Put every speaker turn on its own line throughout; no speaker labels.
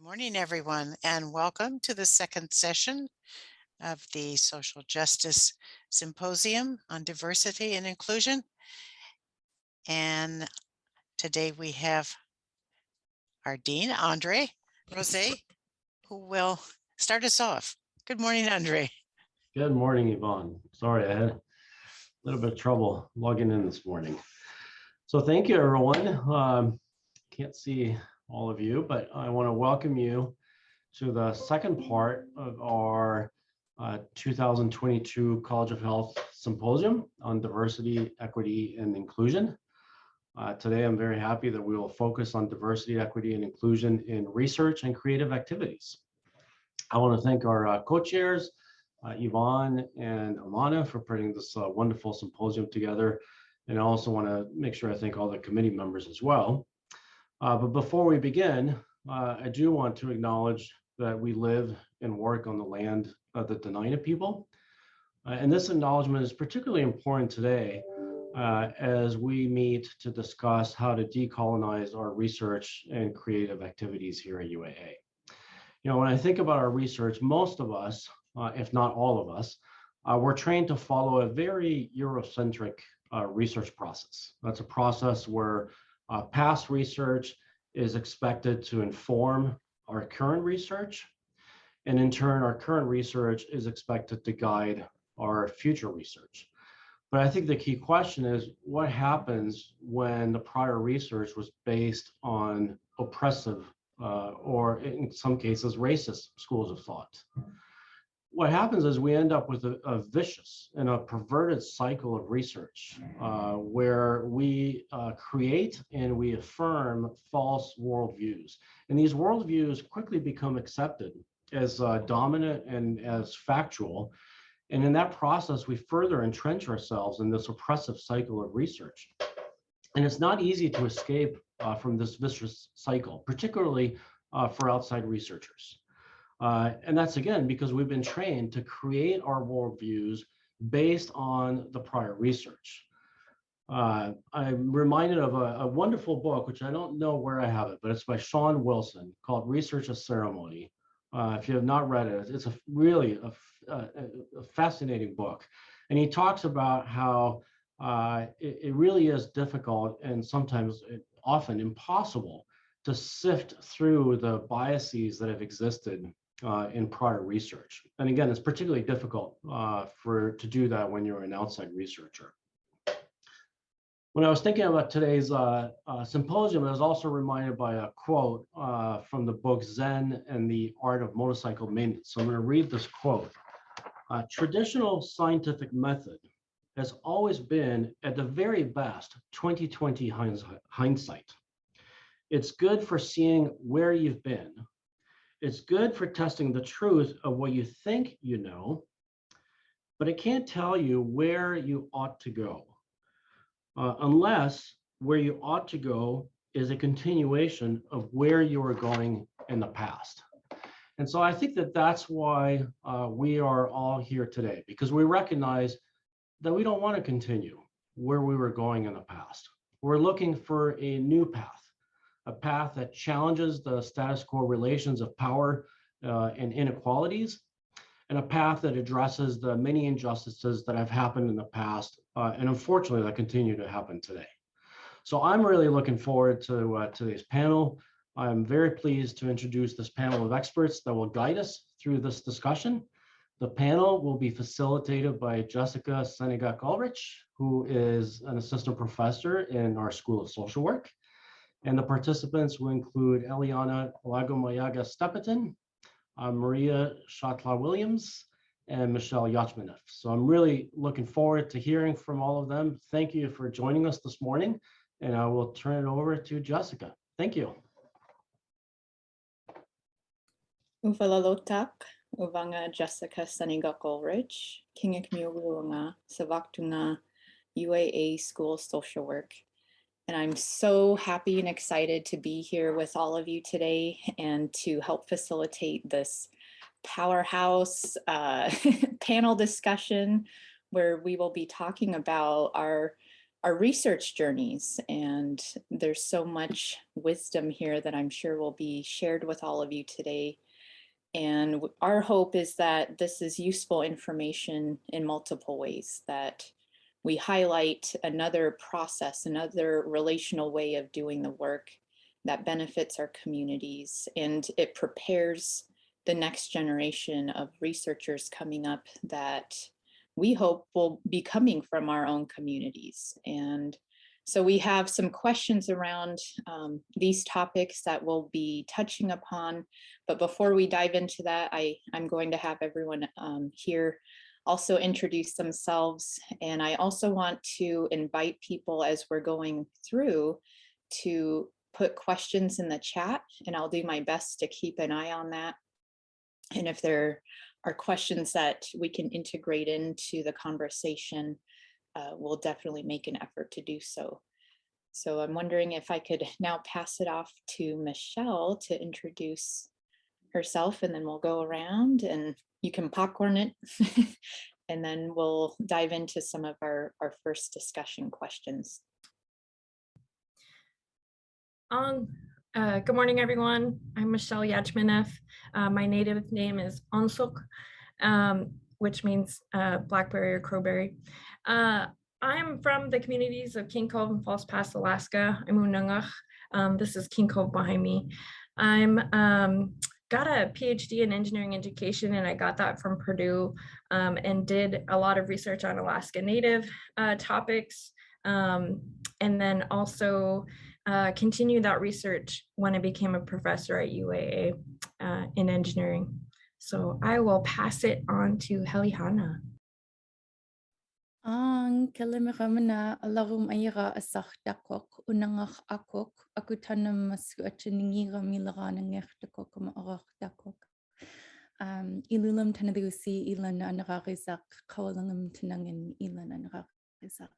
Morning, everyone, and welcome to the second session of the Social Justice Symposium on Diversity and Inclusion. And today we have our Dean, Andre Rose, who will start us off. Good morning, Andre.
Good morning, Yvonne. Sorry, I had a little bit of trouble logging in this morning. So thank you, everyone. Can't see all of you, but I want to welcome you to the second part of our 2022 College of Health Symposium on Diversity, Equity, and Inclusion. Today, I'm very happy that we will focus on diversity, equity, and inclusion in research and creative activities. I want to thank our co-chairs, Yvonne and Alana, for putting this wonderful symposium together. And I also want to make sure I thank all the committee members as well. But before we begin, I do want to acknowledge that we live and work on the land of the Dena'ina people. And this acknowledgement is particularly important today as we meet to discuss how to decolonize our research and creative activities here at UAA. You know, when I think about our research, most of us, if not all of us, we're trained to follow a very Eurocentric research process. That's a process where past research is expected to inform our current research, and in turn, our current research is expected to guide our future research. But I think the key question is, what happens when the prior research was based on oppressive or in some cases racist schools of thought? What happens is we end up with a vicious and a perverted cycle of research where we create and we affirm false worldviews. And these worldviews quickly become accepted as dominant and as factual. And in that process, we further entrench ourselves in this oppressive cycle of research. And it's not easy to escape from this vicious cycle, particularly for outside researchers. And that's, again, because we've been trained to create our worldviews based on the prior research. I'm reminded of a wonderful book, which I don't know where I have it, but it's by Sean Wilson, called Research as Ceremony. If you have not read it, it's really a fascinating book. And he talks about how it really is difficult and sometimes often impossible to sift through the biases that have existed in prior research. And again, it's particularly difficult to do that when you're an outside researcher. When I was thinking about today's symposium, I was also reminded by a quote from the book Zen and the Art of Motorcycle Maintenance. So I'm going to read this quote. Traditional scientific method has always been, at the very best, 20/20 hindsight. It's good for seeing where you've been. It's good for testing the truth of what you think you know, but it can't tell you where you ought to go, unless where you ought to go is a continuation of where you were going in the past. And so I think that that's why we are all here today, because we recognize that we don't want to continue where we were going in the past. We're looking for a new path, a path that challenges the status quo relations of power and inequalities, and a path that addresses the many injustices that have happened in the past, and unfortunately that continue to happen today. So I'm really looking forward to today's panel. I'm very pleased to introduce this panel of experts that will guide us through this discussion. The panel will be facilitated by Jessica Senigak-Ulrich, who is an assistant professor in our School of Social Work. And the participants will include Eliana Lagomayaga-Stepetin, Maria Shatla-Williams, and Michelle Yachmanev. So I'm really looking forward to hearing from all of them. Thank you for joining us this morning, and I will turn it over to Jessica. Thank you.
Ufalalotak, Uvanga Jessica Senigak-Ulrich, Kingikmiugunga, Savaktunga, UAA School of Social Work. And I'm so happy and excited to be here with all of you today and to help facilitate this powerhouse panel discussion where we will be talking about our research journeys. And there's so much wisdom here that I'm sure will be shared with all of you today. And our hope is that this is useful information in multiple ways, that we highlight another process, another relational way of doing the work that benefits our communities, and it prepares the next generation of researchers coming up that we hope will be coming from our own communities. And so we have some questions around these topics that we'll be touching upon. But before we dive into that, I'm going to have everyone here also introduce themselves. And I also want to invite people as we're going through to put questions in the chat, and I'll do my best to keep an eye on that. And if there are questions that we can integrate into the conversation, we'll definitely make an effort to do so. So I'm wondering if I could now pass it off to Michelle to introduce herself, and then we'll go around and you can popcorn it. And then we'll dive into some of our first discussion questions.
Good morning, everyone. I'm Michelle Yachminev. My native name is Onsuk, which means blackberry or crowberry. I'm from the communities of King Cove and Falls Pass, Alaska. I'm Unungach. This is King Cove behind me. I'm got a PhD in engineering education, and I got that from Purdue, and did a lot of research on Alaska Native topics, and then also continued that research when I became a professor at UAA in engineering. So I will pass it on to Helihana.
Ang kalimramana alarum ayira asach dakok unangach akok akutanam masu achiningira milarana ngechtakok arach dakok. Ilulam tanadusi ilan anararizak kawalangam tanangin ilan anararizak.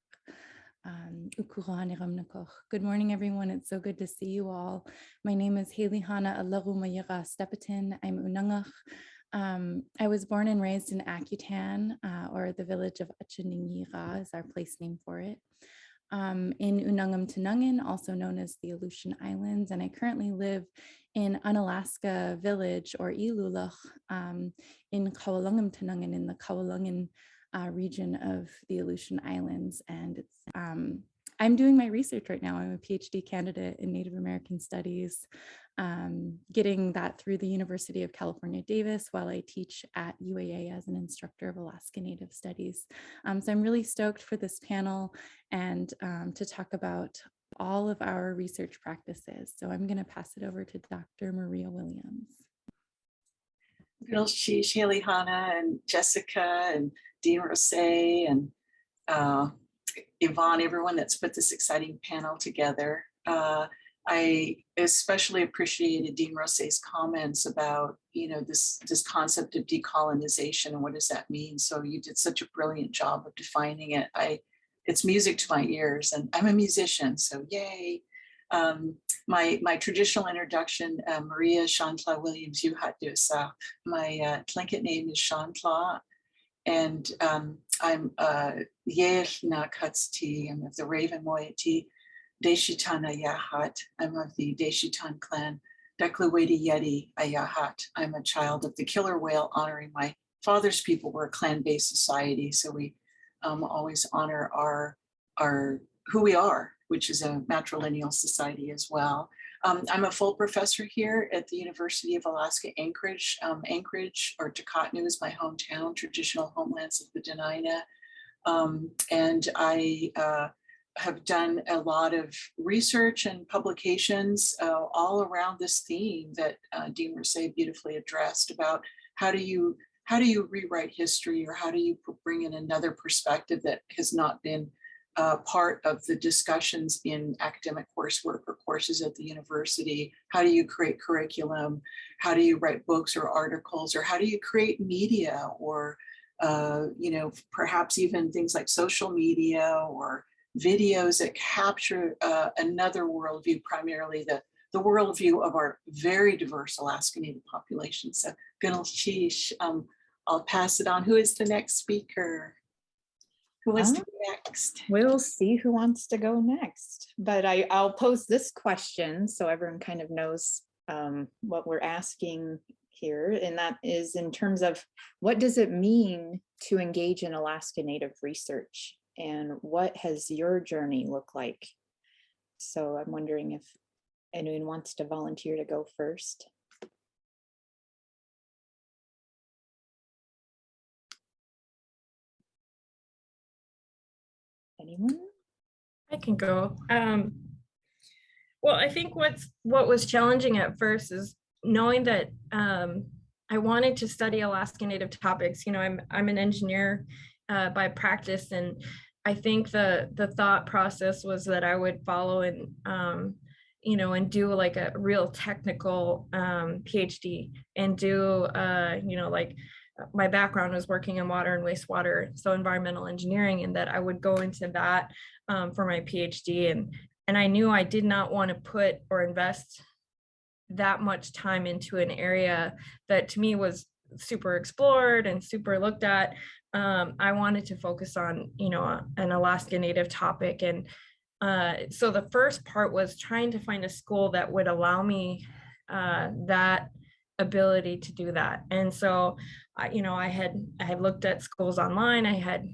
Good morning, everyone. It's so good to see you all. My name is Helihana Alarumayira Stepatin. I'm Unangach. I was born and raised in Akutan, or the village of Achiningira is our place name for it, in Unangam Tanangin, also known as the Aleutian Islands. And I currently live in Unalaska Village, or Ilulach, in Kawalungam Tanangin, in the Kawalungin region of the Aleutian Islands. And it's, I'm doing my research right now. I'm a PhD candidate in Native American Studies, getting that through the University of California, Davis, while I teach at UAA as an instructor of Alaska Native Studies. So I'm really stoked for this panel and to talk about all of our research practices. So I'm going to pass it over to Dr. Maria Williams.
Bill Sheesh, Helihana, and Jessica, and Dean Rose, and Yvonne, everyone that's put this exciting panel together. I especially appreciated Dean Rose's comments about, this concept of decolonization and what does that mean. So you did such a brilliant job of defining it. It's music to my ears, and I'm a musician, so yay. My traditional introduction, Maria Shantla Williams Yuhat-Dusa. My Tlingit name is Shantla, and I'm Yeh Na Katsti. I'm of the Raven Moiety Deshitana Yahat. I'm of the Deshitan clan, Dekluwedi Yeti Ayahat. I'm a child of the killer whale, honoring my father's people. We're a clan-based society, so we always honor our who we are, which is a matrilineal society as well. I'm a full professor here at the University of Alaska Anchorage. Anchorage, or Takatnu, is my hometown, traditional homelands of the Dena'ina. And I have done a lot of research and publications all around this theme that Dean Rose beautifully addressed about how do you rewrite history, or how do you bring in another perspective that has not been part of the discussions in academic coursework or courses at the university. How do you create curriculum? How do you write books or articles? Or how do you create media, or perhaps even things like social media or videos that capture another worldview, primarily the worldview of our very diverse Alaska Native population. So Gunal Sheesh, I'll pass it on. Who is the next speaker? Who wants to
Ah.
go next?
We'll see who wants to go next, but I'll pose this question so everyone kind of knows what we're asking here, and that is in terms of what does it mean to engage in Alaska Native research, and what has your journey looked like? So I'm wondering if anyone wants to volunteer to go first. Anyone?
I can go. Well, I think what was challenging at first is knowing that I wanted to study Alaska Native topics. You know, I'm an engineer by practice, and I think the thought process was that I would follow and you know, and do like a real technical PhD and do you know, like my background was working in water and wastewater, so environmental engineering, and that I would go into that for my PhD. And I knew I did not want to put or invest that much time into an area that to me was super explored and super looked at. I wanted to focus on, you know, an Alaska Native topic. And so the first part was trying to find a school that would allow me that ability to do that. And so, you know, I had looked at schools online. I had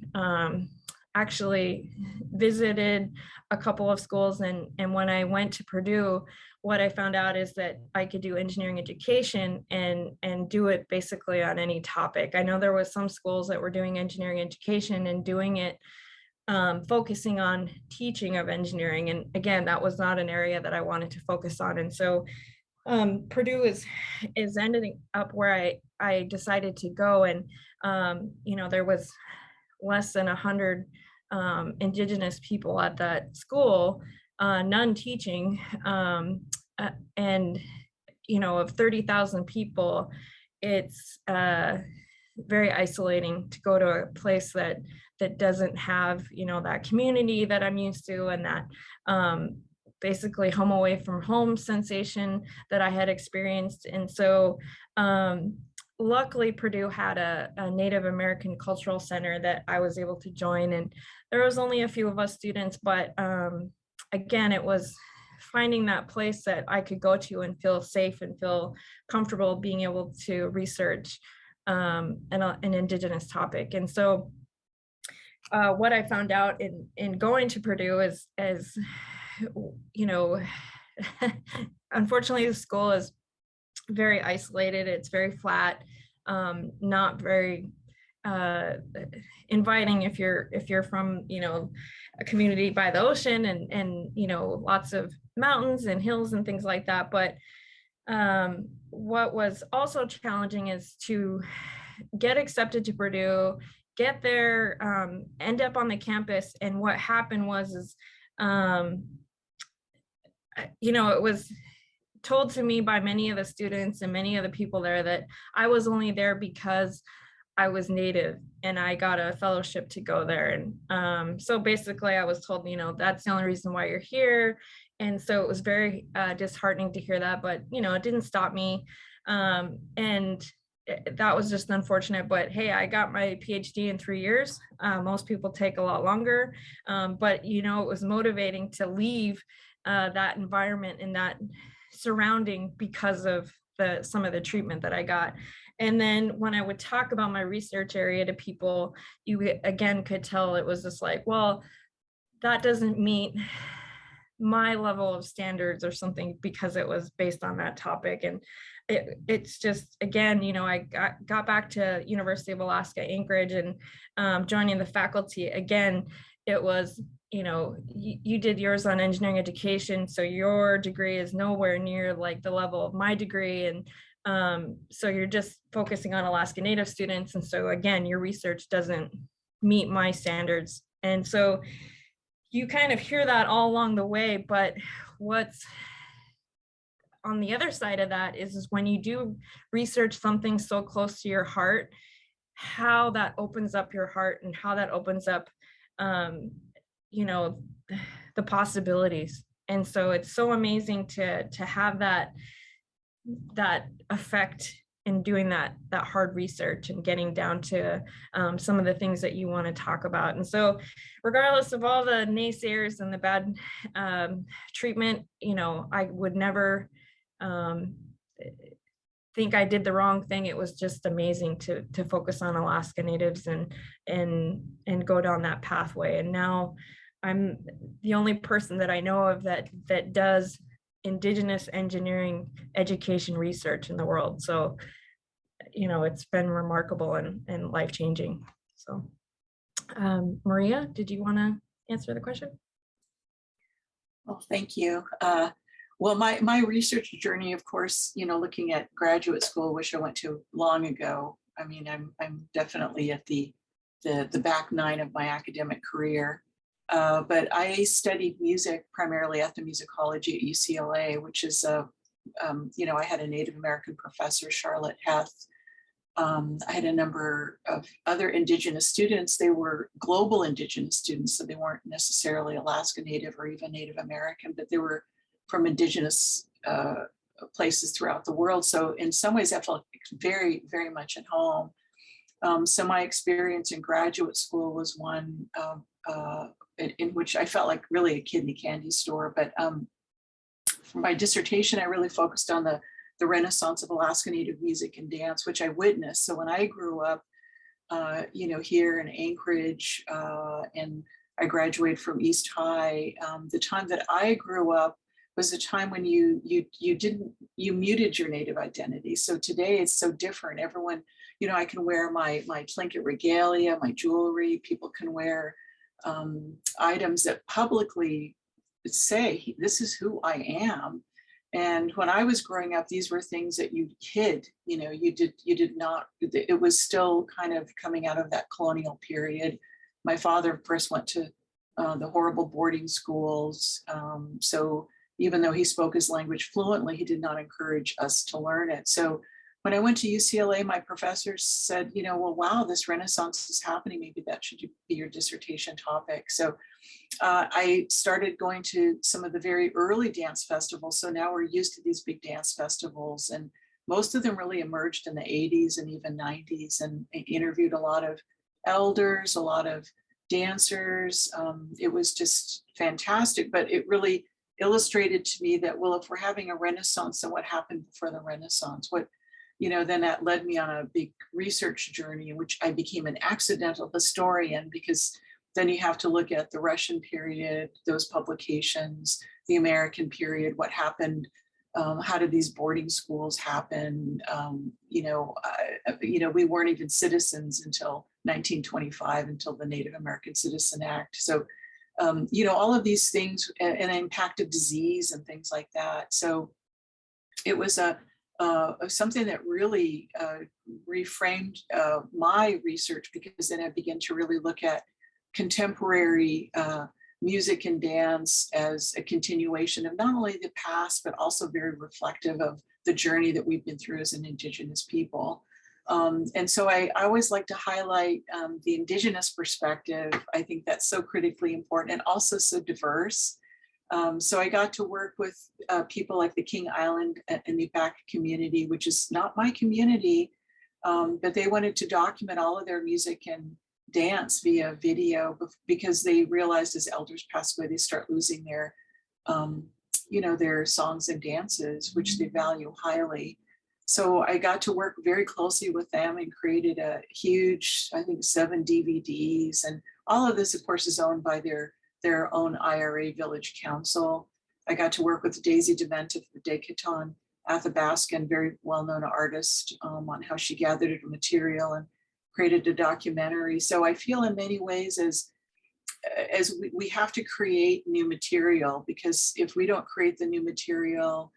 actually visited a couple of schools, and when I went to Purdue, what I found out is that I could do engineering education and do it basically on any topic. I know there was some schools that were doing engineering education and doing it focusing on teaching of engineering, and again, that was not an area that I wanted to focus on. And so Purdue is ending up where I decided to go, and you know, there was less than 100 Indigenous people at that school, none teaching, and you know, of 30,000 people, it's very isolating to go to a place that doesn't have, you know, that community that I'm used to, and that basically home away from home sensation that I had experienced. And so luckily Purdue had a Native American Cultural Center that I was able to join, and there was only a few of us students, but again, it was finding that place that I could go to and feel safe and feel comfortable being able to research an Indigenous topic. And so what I found out in going to Purdue is you know, unfortunately the school is very isolated. It's very flat, not very inviting if you're from, you know, a community by the ocean, and you know, lots of mountains and hills and things like that. But what was also challenging is to get accepted to Purdue, get there, end up on the campus. And what happened was you know, it was told to me by many of the students and many of the people there that I was only there because I was Native and I got a fellowship to go there. And so basically I was told, you know, that's the only reason why you're here. And so it was very disheartening to hear that, but, you know, it didn't stop me. And that was just unfortunate, but hey, I got my PhD in 3 years. Most people take a lot longer, but, you know, it was motivating to leave that environment and that surrounding because of some of the treatment that I got. And then when I would talk about my research area to people, you again could tell it was just like, well, that doesn't meet my level of standards or something, because it was based on that topic. And it's just, again, you know, I got back to University of Alaska Anchorage and joining the faculty again. It was, you know, you did yours on engineering education, so your degree is nowhere near like the level of my degree, and so you're just focusing on Alaska Native students, and so again, your research doesn't meet my standards. And so you kind of hear that all along the way, but what's on the other side of that is when you do research something so close to your heart, how that opens up your heart and how that opens up you know, the possibilities. And so it's so amazing to have that effect doing that hard research and getting down to some of the things that you want to talk about. And so regardless of all the naysayers and the bad treatment, you know, I would never think I did the wrong thing. It was just amazing to focus on Alaska Natives and go down that pathway. And now I'm the only person that I know of that does Indigenous engineering education research in the world. So, you know, it's been remarkable and life-changing. So, Maria, did you want to answer the question?
Well, thank you. Well, my research journey, of course, you know, looking at graduate school, which I went to long ago. I mean, I'm definitely at the back nine of my academic career. But I studied music primarily at the musicology at UCLA, which is, you know, I had a Native American professor, Charlotte Heth. I had a number of other Indigenous students. They were global Indigenous students, so they weren't necessarily Alaska Native or even Native American, but they were from Indigenous places throughout the world. So in some ways, I felt very, very much at home. So my experience in graduate school was one in which I felt like really a kid in a candy store. But for my dissertation, I really focused on the Renaissance of Alaska Native music and dance, which I witnessed. So when I grew up, you know, here in Anchorage, and I graduated from East High, the time that I grew up was a time when you muted your Native identity. So today it's so different. Everyone, you know, I can wear my Tlingit regalia, my jewelry. People can wear items that publicly say, this is who I am. And when I was growing up, these were things that you hid, you know, you did not, it was still kind of coming out of that colonial period. My father, of course, went to the horrible boarding schools. So even though he spoke his language fluently, he did not encourage us to learn it. So when I went to UCLA, my professors said, you know, well, wow, this Renaissance is happening. Maybe that should be your dissertation topic. So I started going to some of the very early dance festivals. So now we're used to these big dance festivals, and most of them really emerged in the 80s and even 90s, and interviewed a lot of elders, a lot of dancers. It was just fantastic, but it really illustrated to me that, well, if we're having a Renaissance, then what happened before the Renaissance? What, you know, then that led me on a big research journey in which I became an accidental historian, because then you have to look at the Russian period, those publications, the American period, what happened, how did these boarding schools happen? You know, we weren't even citizens until 1925, until the Native American Citizen Act. So, you know, all of these things, and impact of disease and things like that. So it was something that really reframed my research, because then I began to really look at contemporary music and dance as a continuation of not only the past, but also very reflective of the journey that we've been through as an Indigenous people. And so I always like to highlight the Indigenous perspective. I think that's so critically important and also so diverse. So I got to work with people like the King Island and Inupiaq community, which is not my community, but they wanted to document all of their music and dance via video, because they realized as elders pass away, they start losing their, you know, their songs and dances, which they value highly. So I got to work very closely with them and created a huge, I think 7 DVDs. And all of this, of course, is owned by their own IRA Village Council. I got to work with Daisy Dementa, the Decaton Athabascan, very well-known artist, on how she gathered her material and created a documentary. So I feel in many ways as we have to create new material, because if we don't create the new material,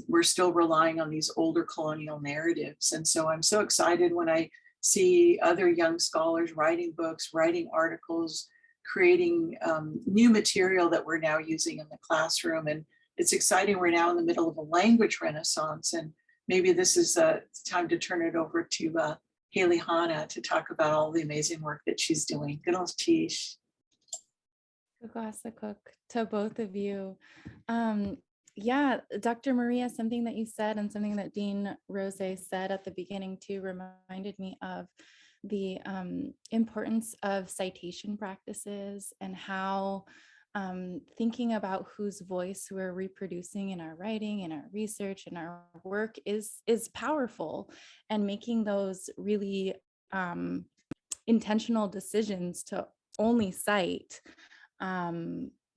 we're still relying on these older colonial narratives. And so I'm so excited when I see other young scholars writing books, writing articles, creating new material that we're now using in the classroom. And it's exciting. We're now in the middle of a language renaissance, and maybe this is time to turn it over to Haley Hanna to talk about all the amazing work that she's doing. Good old Tish.
To both of you. Yeah, Dr. Maria, something that you said and something that Dean Rose said at the beginning too reminded me of the importance of citation practices and how thinking about whose voice we're reproducing in our writing, in our research, in our work is powerful, and making those really intentional decisions to only cite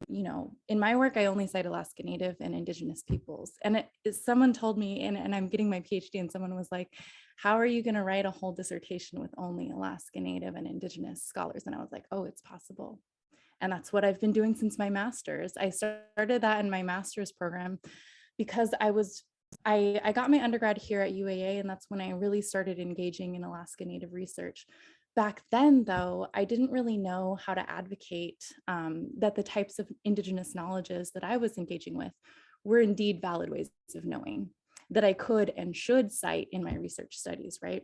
you know, in my work, I only cite Alaska Native and Indigenous peoples. And someone told me, and I'm getting my PhD, and someone was like, how are you going to write a whole dissertation with only Alaska Native and Indigenous scholars? And I was like, oh, it's possible. And that's what I've been doing since my master's. I started that in my master's program because I got my undergrad here at UAA, and that's when I really started engaging in Alaska Native research. Back then, though, I didn't really know how to advocate that the types of Indigenous knowledges that I was engaging with were indeed valid ways of knowing that I could and should cite in my research studies, right?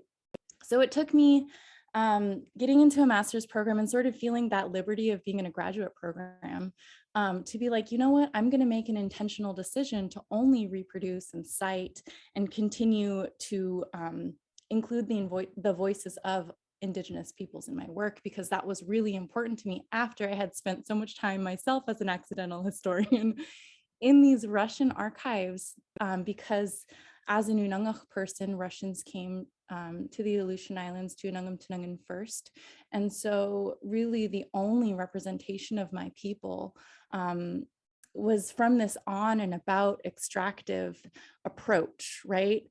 So it took me getting into a master's program and sort of feeling that liberty of being in a graduate program to be like, you know what, I'm going to make an intentional decision to only reproduce and cite and continue to include the voices of Indigenous peoples in my work, because that was really important to me after I had spent so much time myself as an accidental historian in these Russian archives, because as an Unangach person, Russians came to the Aleutian Islands, to Unangam Tunangan first. And so really the only representation of my people was from this on and about extractive approach, right?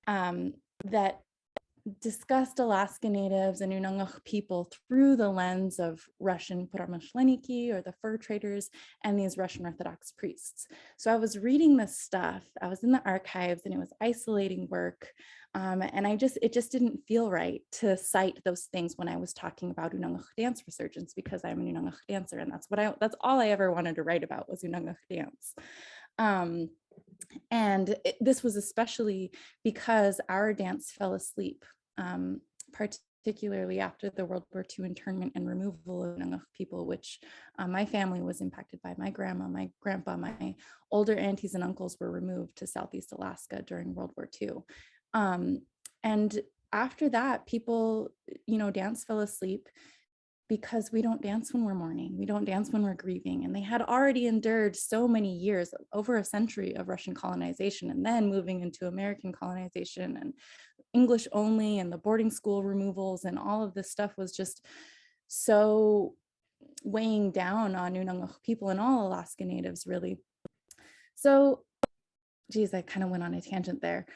That discussed Alaska Natives and Unangach people through the lens of Russian Puramashleniki, or the fur traders, and these Russian Orthodox priests. So I was reading this stuff, I was in the archives, and it was isolating work. And it just didn't feel right to cite those things when I was talking about Unangach dance resurgence, because I'm an Unangach dancer, and that's all I ever wanted to write about was Unangach dance. This was especially because our dance fell asleep, particularly after the World War II internment and removal of Unangach people, which my family was impacted by. My grandma, my grandpa, my older aunties and uncles were removed to Southeast Alaska during World War II. And after that, people, dance fell asleep, because we don't dance when we're mourning, we don't dance when we're grieving. And they had already endured so many years, over a century of Russian colonization, and then moving into American colonization and English only, and the boarding school removals, and all of this stuff was just so weighing down on Unangach people and all Alaska Natives, really. So, geez, I kind of went on a tangent there.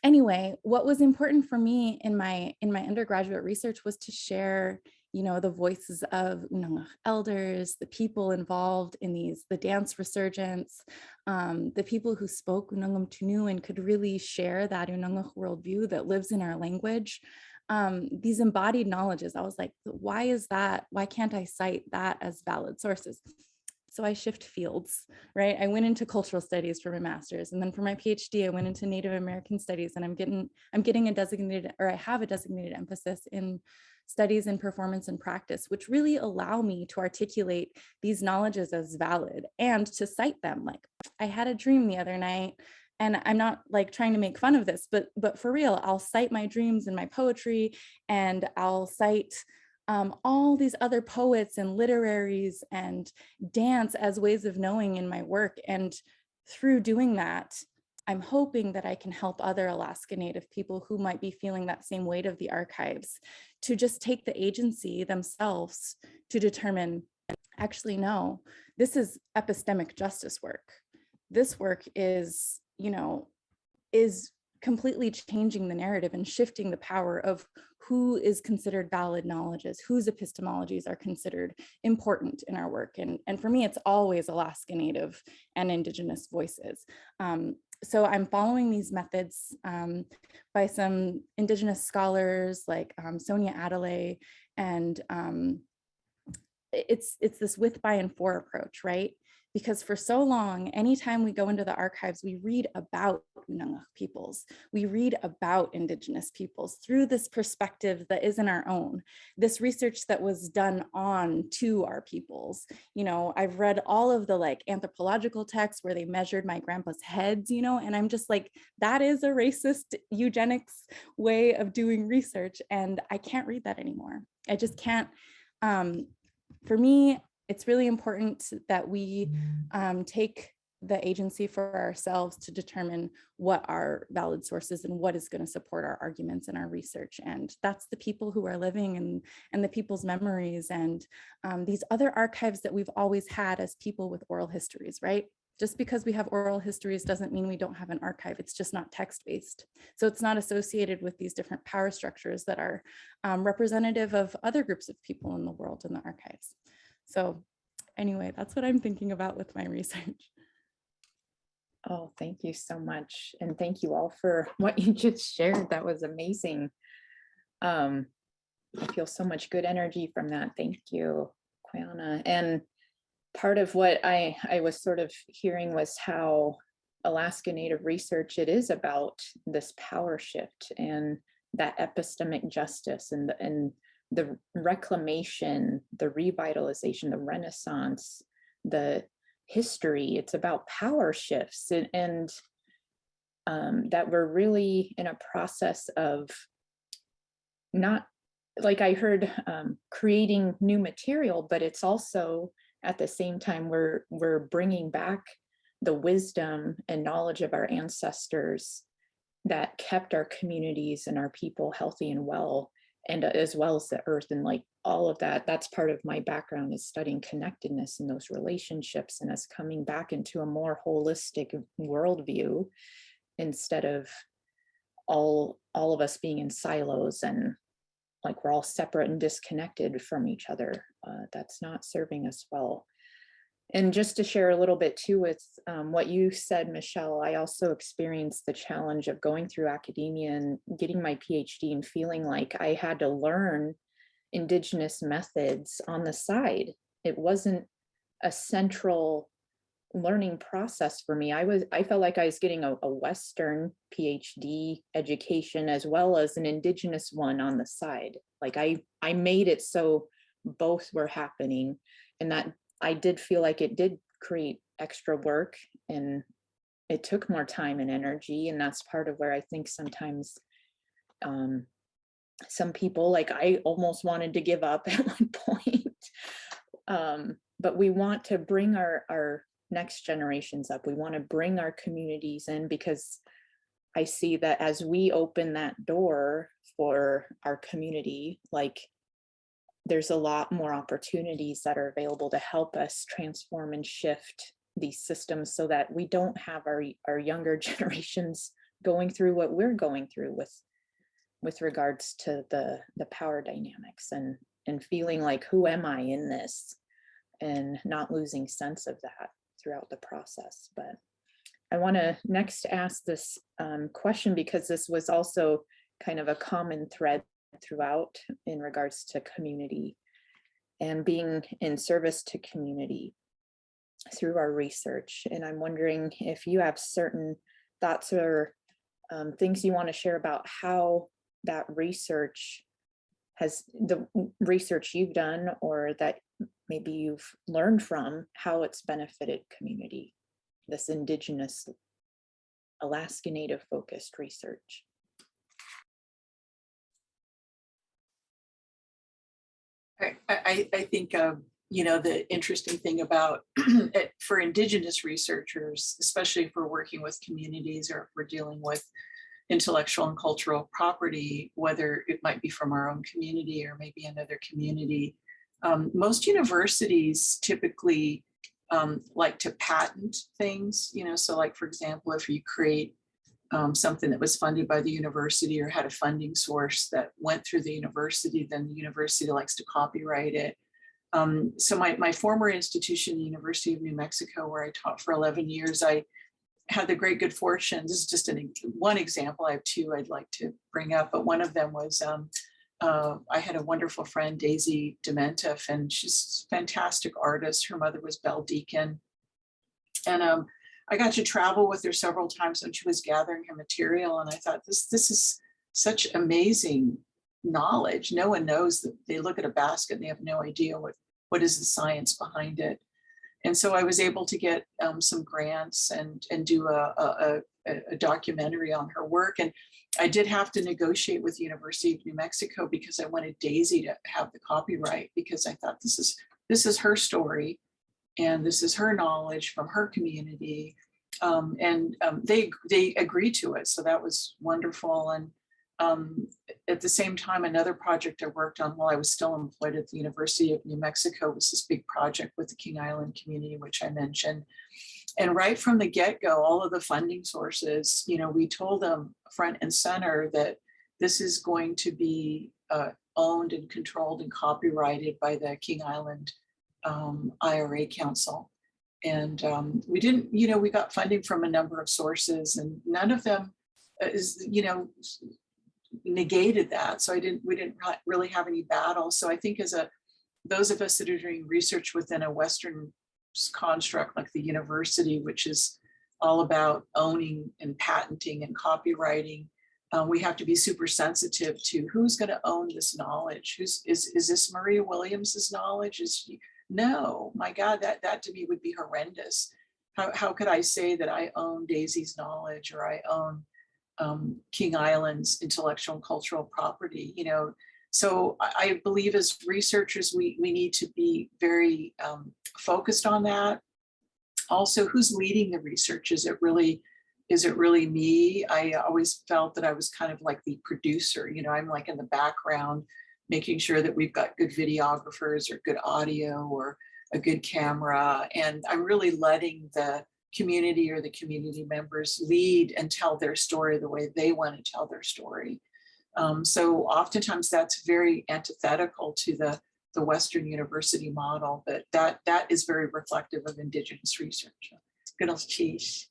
Anyway, what was important for me in my undergraduate research was to share, the voices of Unangach elders, the people involved in the dance resurgence, the people who spoke Unangam Tunu and could really share that Unangach worldview that lives in our language. These embodied knowledges, I was like, why is that? Why can't I cite that as valid sources? So I shift fields, right? I went into cultural studies for my master's, and then for my PhD, I went into Native American studies, and I'm getting a designated, or I have a designated emphasis in studies in performance and practice, which really allow me to articulate these knowledges as valid and to cite them. Like, I had a dream the other night, and I'm not like trying to make fun of this, but for real, I'll cite my dreams in my poetry, and I'll cite all these other poets and literaries and dance as ways of knowing in my work. And through doing that, I'm hoping that I can help other Alaska Native people who might be feeling that same weight of the archives to just take the agency themselves to determine, actually, no, this is epistemic justice work. This work is completely changing the narrative and shifting the power of who is considered valid knowledges, whose epistemologies are considered important in our work. And for me, it's always Alaska Native and Indigenous voices. So I'm following these methods by some Indigenous scholars like Sonia Adelaide, and it's this with, by, and for approach, right? because for so long, anytime we go into the archives, we read about Unangak peoples, we read about Indigenous peoples through this perspective that isn't our own, this research that was done on to our peoples. You know, I've read all of the like anthropological texts where they measured my grandpa's heads, you know, and I'm just like, that is a racist eugenics way of doing research. And I can't read that anymore. I just can't. For me, it's really important that we take the agency for ourselves to determine what are valid sources and what is going to support our arguments and our research. And that's the people who are living and the people's memories and these other archives that we've always had as people with oral histories, right? Just because we have oral histories doesn't mean we don't have an archive. It's just not text-based. So it's not associated with these different power structures that are representative of other groups of people in the world in the archives. So anyway, that's what I'm thinking about with my research.
Oh, thank you so much. And thank you all for what you just shared. That was amazing. I feel so much good energy from that. Thank you, Quiana. And part of what I was sort of hearing was how Alaska Native research, it is about this power shift and that epistemic justice and the reclamation, the revitalization, the renaissance, the history. It's about power shifts and that we're really in a process of not, like I heard, creating new material, but it's also at the same time we're bringing back the wisdom and knowledge of our ancestors that kept our communities and our people healthy and well, and as well as the earth, and like all of that. That's part of my background, is studying connectedness and those relationships and us coming back into a more holistic worldview instead of all of us being in silos and like we're all separate and disconnected from each other. That's not serving us well. And just to share a little bit too with what you said, Michelle, I also experienced the challenge of going through academia and getting my PhD and feeling like I had to learn Indigenous methods on the side. It wasn't a central learning process for me. I felt like I was getting a Western PhD education as well as an Indigenous one on the side. Like I made it so both were happening, and that I did feel like it did create extra work and it took more time and energy. And that's part of where I think sometimes some people, like I almost wanted to give up at one point. But we want to bring our next generations up. We want to bring our communities in, because I see that as we open that door for our community, like there's a lot more opportunities that are available to help us transform and shift these systems so that we don't have our younger generations going through what we're going through with regards to the power dynamics and feeling like, who am I in this, and not losing sense of that throughout the process. But I want to next ask this question, because this was also kind of a common thread throughout in regards to community and being in service to community through our research. And I'm wondering if you have certain thoughts or things you want to share about how that research has, the research you've done or that maybe you've learned from, how it's benefited community, this Indigenous Alaska Native focused research.
I think, you know, the interesting thing about for Indigenous researchers, especially if we're working with communities or if we're dealing with intellectual and cultural property, whether it might be from our own community or maybe another community, most universities typically like to patent things, you know, so like, for example, if you create something that was funded by the university or had a funding source that went through the university, then the university likes to copyright it. So my former institution, the University of New Mexico, where I taught for 11 years, I had the great good fortune, this is just one example, I have two I'd like to bring up, but one of them was, I had a wonderful friend, Daisy Dementiff, and she's a fantastic artist. Her mother was Belle Deacon. And I got to travel with her several times when she was gathering her material. And I thought, this is such amazing knowledge. No one knows that. They look at a basket and they have no idea what is the science behind it. And so I was able to get some grants and do a documentary on her work. And I did have to negotiate with the University of New Mexico because I wanted Daisy to have the copyright, because I thought this is her story and this is her knowledge from her community. They agreed to it. So that was wonderful. And at the same time, another project I worked on while I was still employed at the University of New Mexico was this big project with the King Island community, which I mentioned. And right from the get-go, all of the funding sources, we told them front and center that this is going to be owned and controlled and copyrighted by the King Island IRA Council. And we didn't, we got funding from a number of sources, and none of them is, negated that. So we didn't really have any battle. So I think those of us that are doing research within a Western construct like the university, which is all about owning and patenting and copyrighting, we have to be super sensitive to who's going to own this knowledge. Is this Maria Williams's knowledge? No, my God, that to me would be horrendous. How could I say that I own Daisy's knowledge, or I own King Island's intellectual and cultural property? So I believe as researchers, we need to be very focused on that. Also, who's leading the research? Is it really me? I always felt that I was kind of like the producer. I'm like in the background, making sure that we've got good videographers or good audio or a good camera. And I'm really letting the community or the community members lead and tell their story the way they want to tell their story. So oftentimes that's very antithetical to the Western university model, but that is very reflective of Indigenous research. Good old cheese.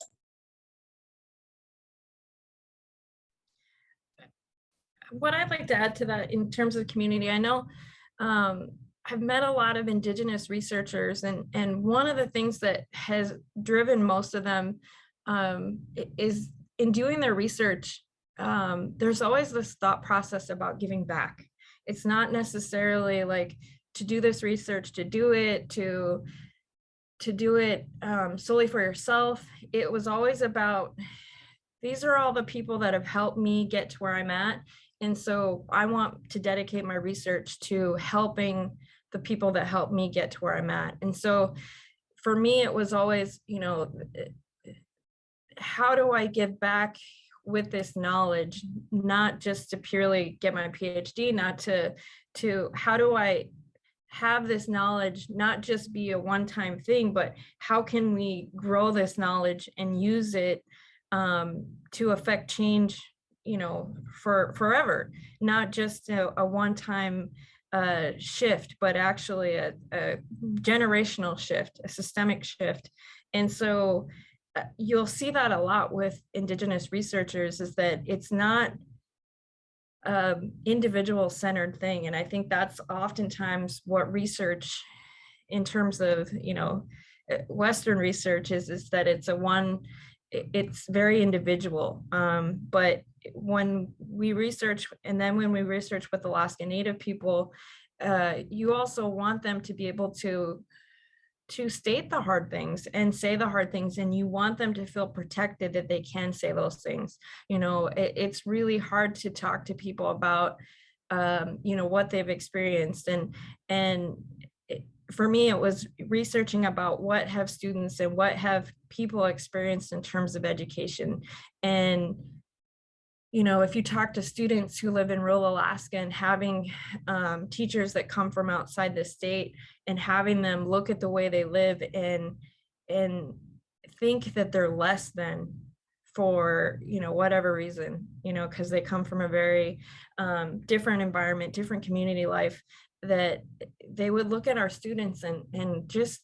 What I'd like to add to that in terms of community, I know I've met a lot of Indigenous researchers, and one of the things that has driven most of them is in doing their research, there's always this thought process about giving back. It's not necessarily like to do this research, to do it solely for yourself. It was always about, these are all the people that have helped me get to where I'm at. And so I want to dedicate my research to helping the people that helped me get to where I'm at. And so for me, it was always, how do I give back with this knowledge, not just to purely get my PhD, not to how do I have this knowledge not just be a one-time thing, but how can we grow this knowledge and use it to affect change, for forever, not just a one-time shift, but actually a generational shift, a systemic shift. And so you'll see that a lot with Indigenous researchers, is that it's not individual centered thing. And I think that's oftentimes what research in terms of, Western research is that it's very individual. But when we research, and then when we research with Alaska Native people, you also want them to be able to state the hard things and say the hard things, and you want them to feel protected that they can say those things. It's really hard to talk to people about what they've experienced, and for me it was researching about what have students and what have people experienced in terms of education. And if you talk to students who live in rural Alaska and having teachers that come from outside the state and having them look at the way they live and think that they're less than for, whatever reason, because they come from a very different environment, different community life, that they would look at our students and just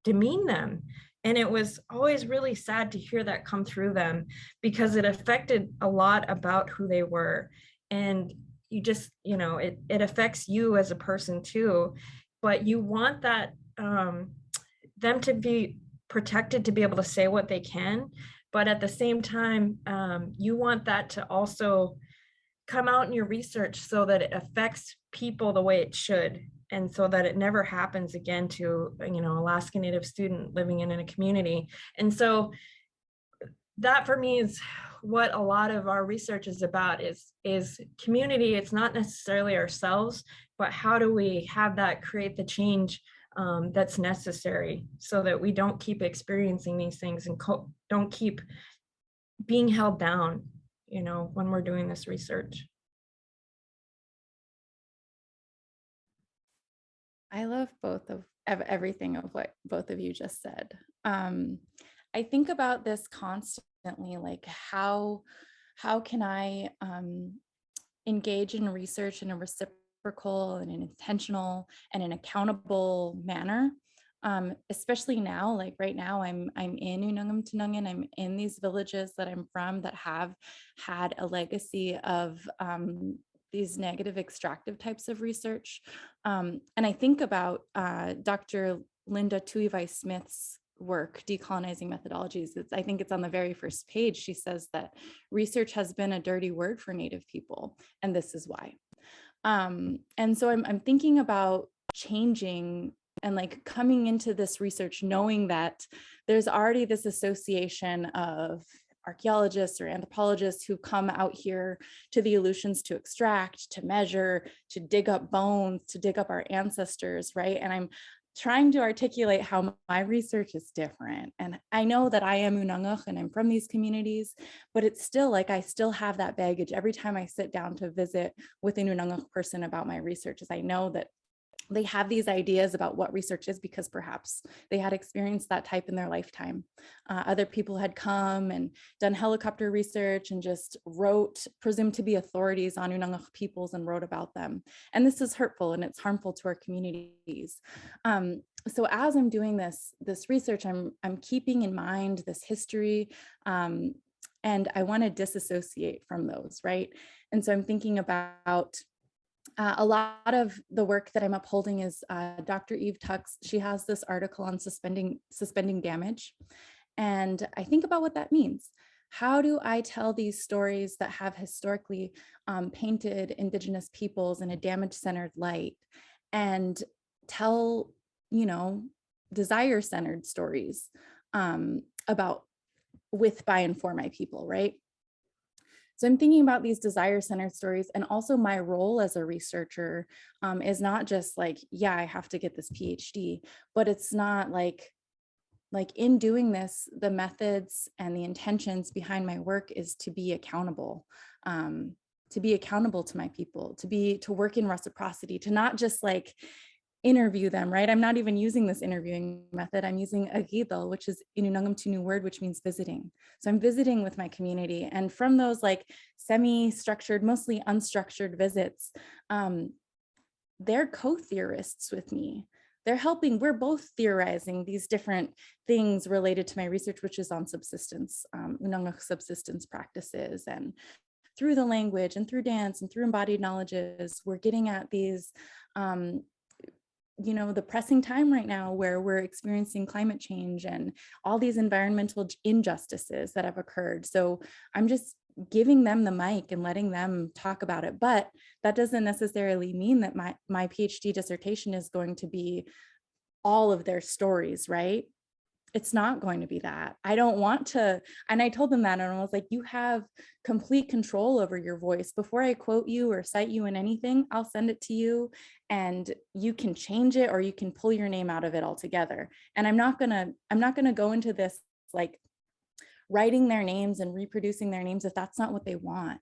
demean them. And it was always really sad to hear that come through them, because it affected a lot about who they were. And you just, it affects you as a person too, but you want that, them to be protected to be able to say what they can, but at the same time, you want that to also come out in your research so that it affects people the way it should, and so that it never happens again to, Alaska Native student living in a community. And so that for me is what a lot of our research is about, is community. It's not necessarily ourselves, but how do we have that create the change that's necessary so that we don't keep experiencing these things and don't keep being held down, when we're doing this research.
I love both of everything of what both of you just said. I think about this constantly, like how can I engage in research in a reciprocal and an intentional and an accountable manner, especially now, like right now, I'm in Unungam Tunungin. I'm in these villages that I'm from that have had a legacy of these negative extractive types of research. And I think about Dr. Linda Tuivai-Smith's work, Decolonizing Methodologies. I think it's on the very first page. She says that research has been a dirty word for Native people, and this is why. And so I'm thinking about changing and like coming into this research knowing that there's already this association of archaeologists or anthropologists who come out here to the Aleutians to extract, to measure, to dig up bones, to dig up our ancestors, right? And I'm trying to articulate how my research is different. And I know that I am Unangach and I'm from these communities, but it's still like I still have that baggage every time I sit down to visit with an Unangach person about my research, as I know that they have these ideas about what research is because perhaps they had experienced that type in their lifetime. Other people had come and done helicopter research and just wrote, presumed to be authorities on Unangach peoples and wrote about them. And this is hurtful and it's harmful to our communities. So as I'm doing this research, I'm keeping in mind this history, and I want to disassociate from those, right? And so I'm thinking about a lot of the work that I'm upholding is Dr. Eve Tuck's. She has this article on suspending damage. And I think about what that means. How do I tell these stories that have historically painted Indigenous peoples in a damage-centered light and tell, desire-centered stories about with, by, and for my people, right? So I'm thinking about these desire-centered stories, and also my role as a researcher is not just like, yeah, I have to get this PhD, but it's not like in doing this, the methods and the intentions behind my work is to be accountable to my people, to work in reciprocity, to not just like interview them, right? I'm not even using this interviewing method. I'm using agidal, which is Inunangam Tunu word, which means visiting. So I'm visiting with my community. And from those like semi-structured, mostly unstructured visits, they're co-theorists with me. They're helping, we're both theorizing these different things related to my research, which is on subsistence, Unangach subsistence practices. And through the language and through dance and through embodied knowledges, we're getting at these, the pressing time right now where we're experiencing climate change and all these environmental injustices that have occurred. So I'm just giving them the mic and letting them talk about it. But that doesn't necessarily mean that my PhD dissertation is going to be all of their stories, right? It's not going to be that. I don't want to, and I told them that, and I was like, you have complete control over your voice. Before I quote you or cite you in anything, I'll send it to you and you can change it or you can pull your name out of it altogether. And I'm not gonna go into this like writing their names and reproducing their names if that's not what they want.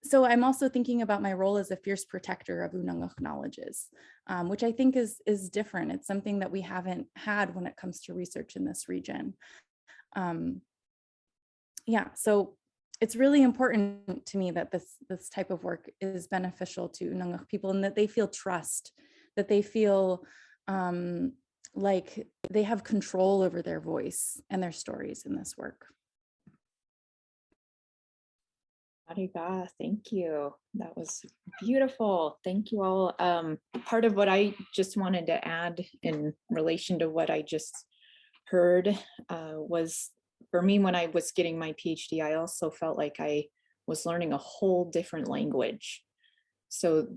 So I'm also thinking about my role as a fierce protector of Unangach knowledges, which I think is different. It's something that we haven't had when it comes to research in this region. Yeah, so it's really important to me that this type of work is beneficial to Unangach people and that they feel trust, that they feel like they have control over their voice and their stories in this work.
Ariga, thank you. That was beautiful. Thank you all. Part of what I just wanted to add in relation to what I just heard was, for me, when I was getting my PhD, I also felt like I was learning a whole different language. So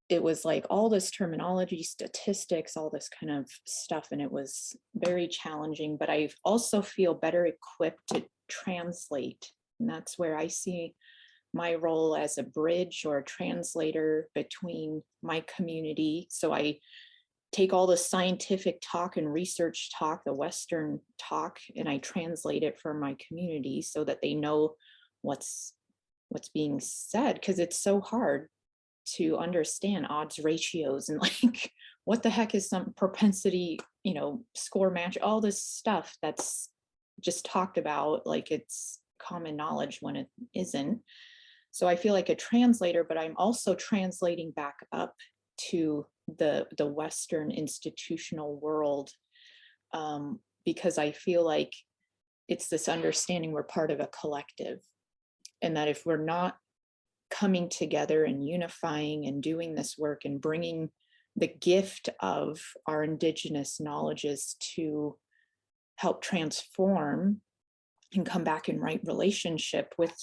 it was like all this terminology, statistics, all this kind of stuff, and it was very challenging, but I also feel better equipped to translate. And that's where I see my role as a bridge or a translator between my community. So I take all the scientific talk and research talk, the Western talk, and I translate it for my community so that they know what's being said, because it's so hard to understand odds ratios and like what the heck is some propensity, score match, all this stuff that's just talked about like it's common knowledge when it isn't. So I feel like a translator, but I'm also translating back up to the Western institutional world, because I feel like it's this understanding we're part of a collective, and that if we're not coming together and unifying and doing this work and bringing the gift of our indigenous knowledges to help transform and come back in right relationship with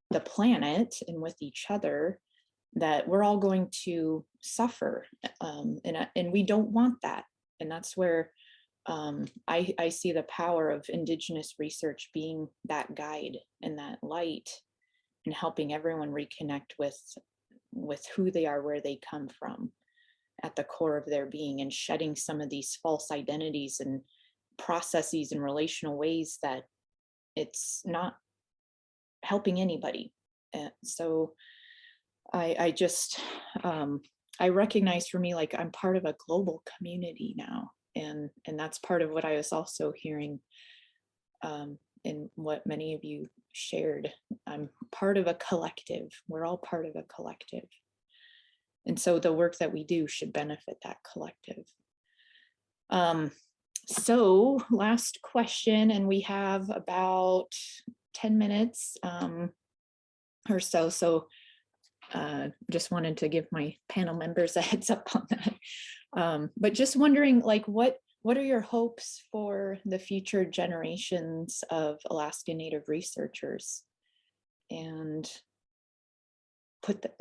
the planet and with each other, that we're all going to suffer, and we don't want that. And that's where I see the power of indigenous research being that guide and that light, and helping everyone reconnect with who they are, where they come from, at the core of their being, and shedding some of these false identities and processes and relational ways that it's not helping anybody. So I just, I recognize for me, like I'm part of a global community now. And that's part of what I was also hearing in what many of you shared. I'm part of a collective. We're all part of a collective. And so the work that we do should benefit that collective. So last question, and we have about 10 minutes or so. So just wanted to give my panel members a heads up on that. But just wondering, like, what are your hopes for the future generations of Alaska Native researchers? And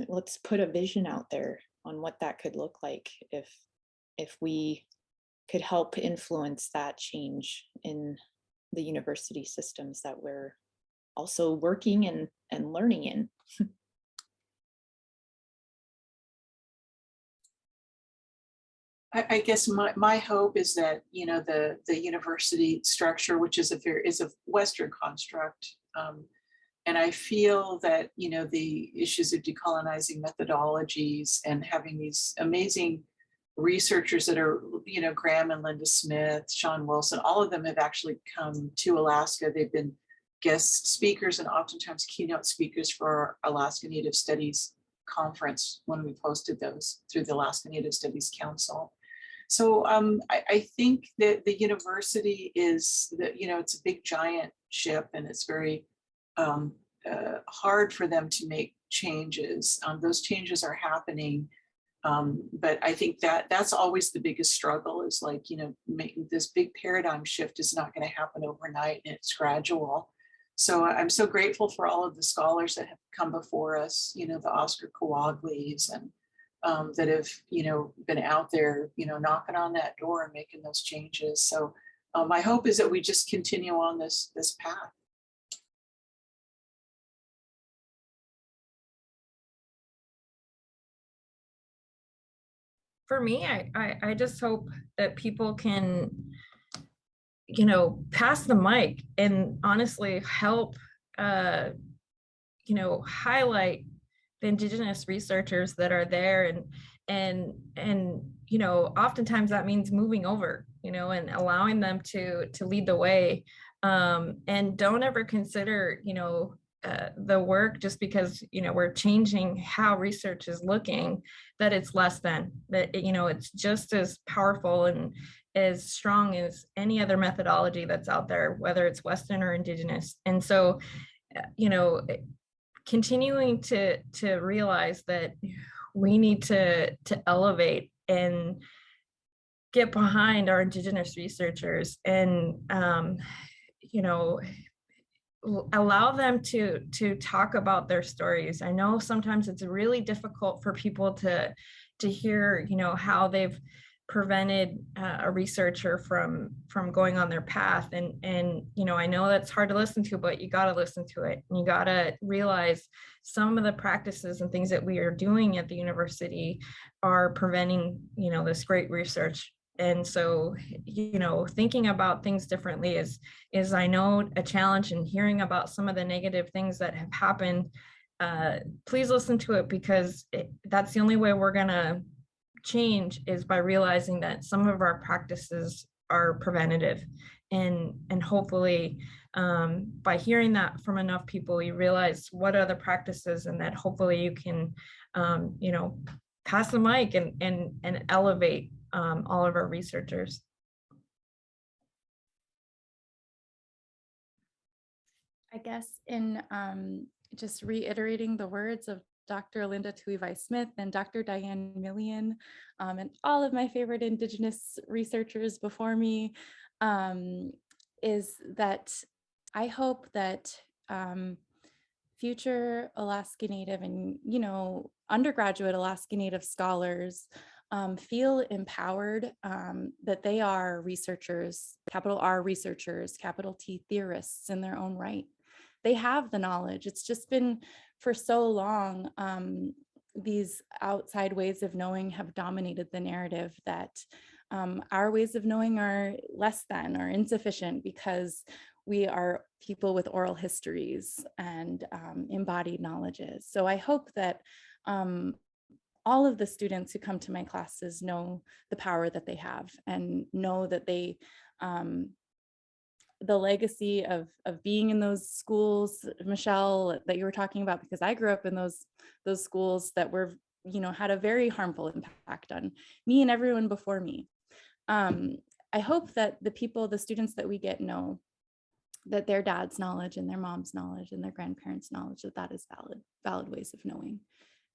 let's put a vision out there on what that could look like if we could help influence that change in the university systems that we're also working and learning in.
I guess my hope is that, the university structure, which is a Western construct, and I feel that, the issues of decolonizing methodologies and having these amazing researchers that are, Graham and Linda Smith, Sean Wilson, all of them have actually come to Alaska. They've been guest speakers and oftentimes keynote speakers for our Alaska Native Studies conference when we posted those through the Alaska Native Studies Council. So I think that the university is that, it's a big giant ship, and it's very hard for them to make changes. Those changes are happening. But I think that's always the biggest struggle, is like, making this big paradigm shift is not going to happen overnight, and it's gradual. So I'm so grateful for all of the scholars that have come before us, the Oscar Kawaglis and that have, been out there, knocking on that door and making those changes. So my hope is that we just continue on this path.
For me, I just hope that people can, pass the mic and honestly help, highlight the Indigenous researchers that are there, and oftentimes that means moving over, and allowing them to lead the way, and don't ever consider, the work just because, we're changing how research is looking, that it's less than, that, it's just as powerful and as strong as any other methodology that's out there, whether it's Western or Indigenous. And so, continuing to realize that we need to elevate and get behind our Indigenous researchers and, you know, allow them to talk about their stories. I know sometimes it's really difficult for people to hear, you know, how they've prevented a researcher from going on their path, and you know, I know that's hard to listen to, but you got to listen to it, and you got to realize some of the practices and things that we are doing at the university are preventing, you know, this great research. And so, you know, thinking about things differently is I know a challenge, and hearing about some of the negative things that have happened. Please listen to it, because that's the only way we're gonna change, is by realizing that some of our practices are preventative, and hopefully by hearing that from enough people, you realize what are the practices, and that hopefully you can you know, pass the mic and elevate all of our researchers.
I guess in just reiterating the words of Dr. Linda Tuivai-Smith and Dr. Diane Millian, and all of my favorite Indigenous researchers before me, is that I hope that future Alaska Native and, you know, undergraduate Alaska Native scholars feel empowered, that they are researchers, capital R researchers, capital T theorists in their own right. They have the knowledge. It's just been for so long, these outside ways of knowing have dominated the narrative that our ways of knowing are less than or insufficient because we are people with oral histories and embodied knowledges. So I hope that all of the students who come to my classes know the power that they have, and know that they, the legacy of being in those schools, Michelle, that you were talking about, because I grew up in those schools that were, you know, had a very harmful impact on me and everyone before me. I hope that the students that we get know that their dad's knowledge and their mom's knowledge and their grandparents' knowledge, that is valid ways of knowing,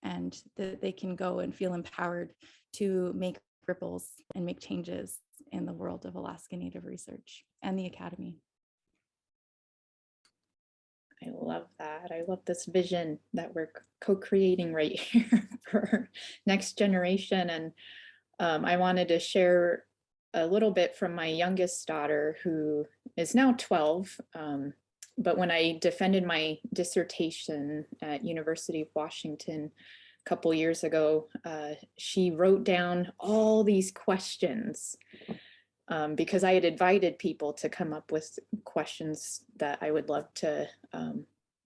and that they can go and feel empowered to make ripples and make changes in the world of Alaska Native research and the Academy.
I love that. I love this vision that we're co-creating right here for next generation. And I wanted to share a little bit from my youngest daughter, who is now 12. But when I defended my dissertation at University of Washington a couple years ago, she wrote down all these questions because I had invited people to come up with questions that I would love to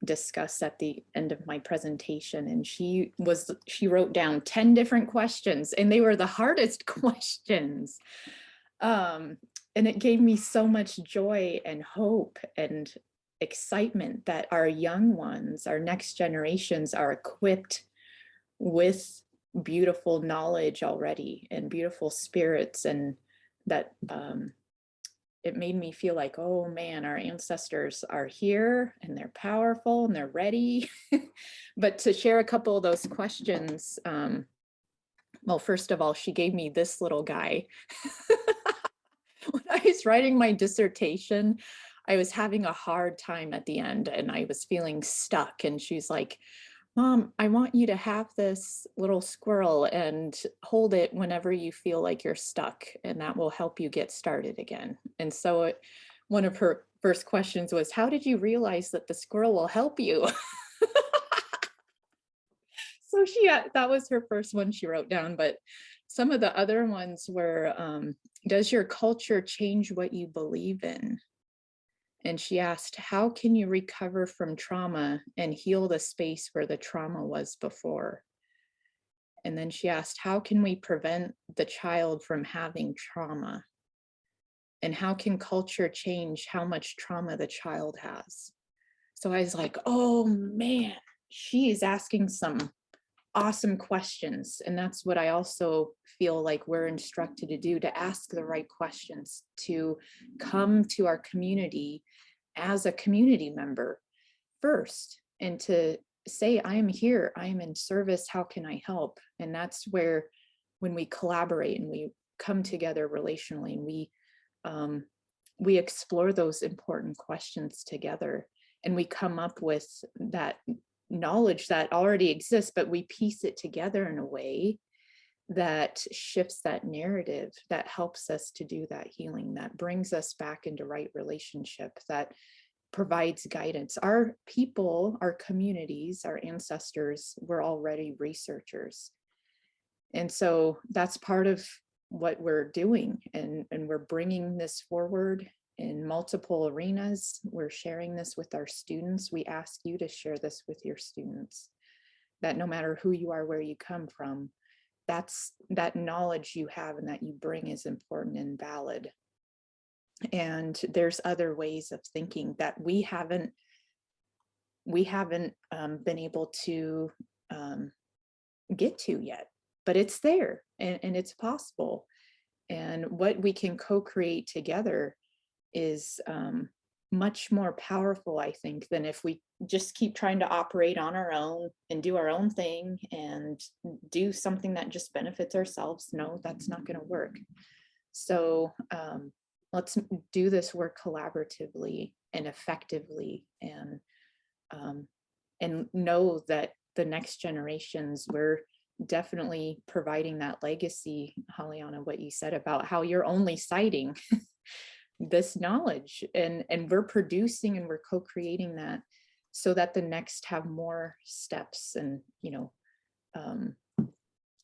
discuss at the end of my presentation. And she wrote down 10 different questions, and they were the hardest questions. And it gave me so much joy and hope and excitement that our young ones, our next generations, are equipped with beautiful knowledge already and beautiful spirits, and that it made me feel like, oh man, our ancestors are here and they're powerful and they're ready. But to share a couple of those questions, well, first of all, she gave me this little guy. When I was writing my dissertation, I was having a hard time at the end and I was feeling stuck. And she's like, Mom, I want you to have this little squirrel and hold it whenever you feel like you're stuck, and that will help you get started again. And so one of her first questions was, how did you realize that the squirrel will help you? So that was her first one she wrote down. But some of the other ones were, does your culture change what you believe in? And she asked, how can you recover from trauma and heal the space where the trauma was before? And then she asked, how can we prevent the child from having trauma? And how can culture change how much trauma the child has? So I was like, oh man, she is asking some awesome questions. And that's what I also feel like we're instructed to do, to ask the right questions, to come to our community as a community member first, and to say, I am here, I am in service, how can I help? And that's where, when we collaborate and we come together relationally, and we explore those important questions together, and we come up with that knowledge that already exists, but we piece it together in a way that shifts that narrative, that helps us to do that healing, that brings us back into right relationship, that provides guidance. Our people, our communities, our ancestors were already researchers. And so that's part of what we're doing. And we're bringing this forward in multiple arenas. We're sharing this with our students. We ask you to share this with your students, that no matter who you are, where you come from, that knowledge you have and that you bring is important and valid. And there's other ways of thinking that we haven't been able to get to yet, but it's there, and it's possible. And what we can co-create together is much more powerful, I think, than if we just keep trying to operate on our own and do our own thing and do something that just benefits ourselves. No, that's not going to work. So let's do this work collaboratively and effectively, and know that the next generations, we're definitely providing that legacy. Haliana, what you said about how you're only citing this knowledge, and we're producing and we're co-creating that so that the next have more steps, and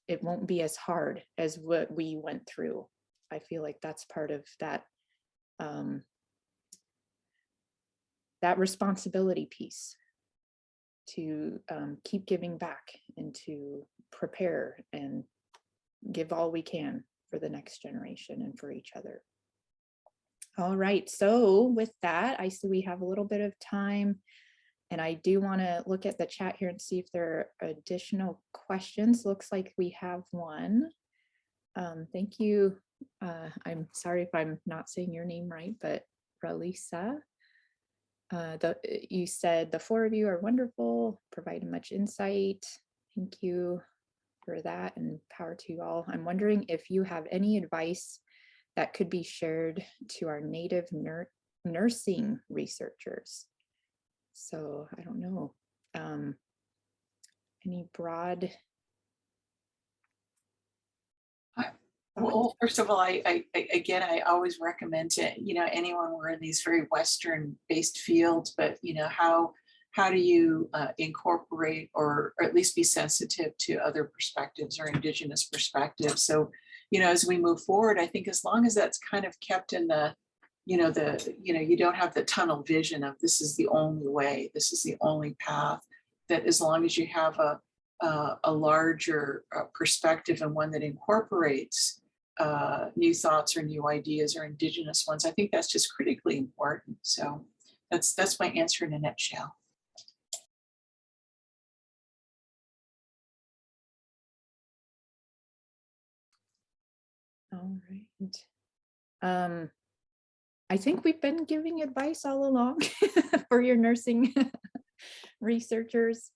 it won't be as hard as what we went through. I feel like that's part of that that responsibility piece, to keep giving back and to prepare and give all we can for the next generation and for each other. All right, so with that, I see we have a little bit of time, and I do want to look at the chat here and see if there are additional questions. Looks like we have one. Thank you. I'm sorry if I'm not saying your name right, but Ralisa, you said the four of you are wonderful, providing much insight. Thank you for that, and power to you all. I'm wondering if you have any advice that could be shared to our native nursing researchers. So I don't know, any broad.
Well, first of all, I always recommend to, anyone, we're in these very Western based fields, but, how do you incorporate or at least be sensitive to other perspectives or Indigenous perspectives? So, as we move forward, I think as long as that's kind of kept in the, you don't have the tunnel vision of this is the only way, this is the only path, that as long as you have a larger perspective and one that incorporates new thoughts or new ideas or Indigenous ones, I think that's just critically important. So that's my answer in a nutshell.
All right. I think we've been giving advice all along for your nursing researchers.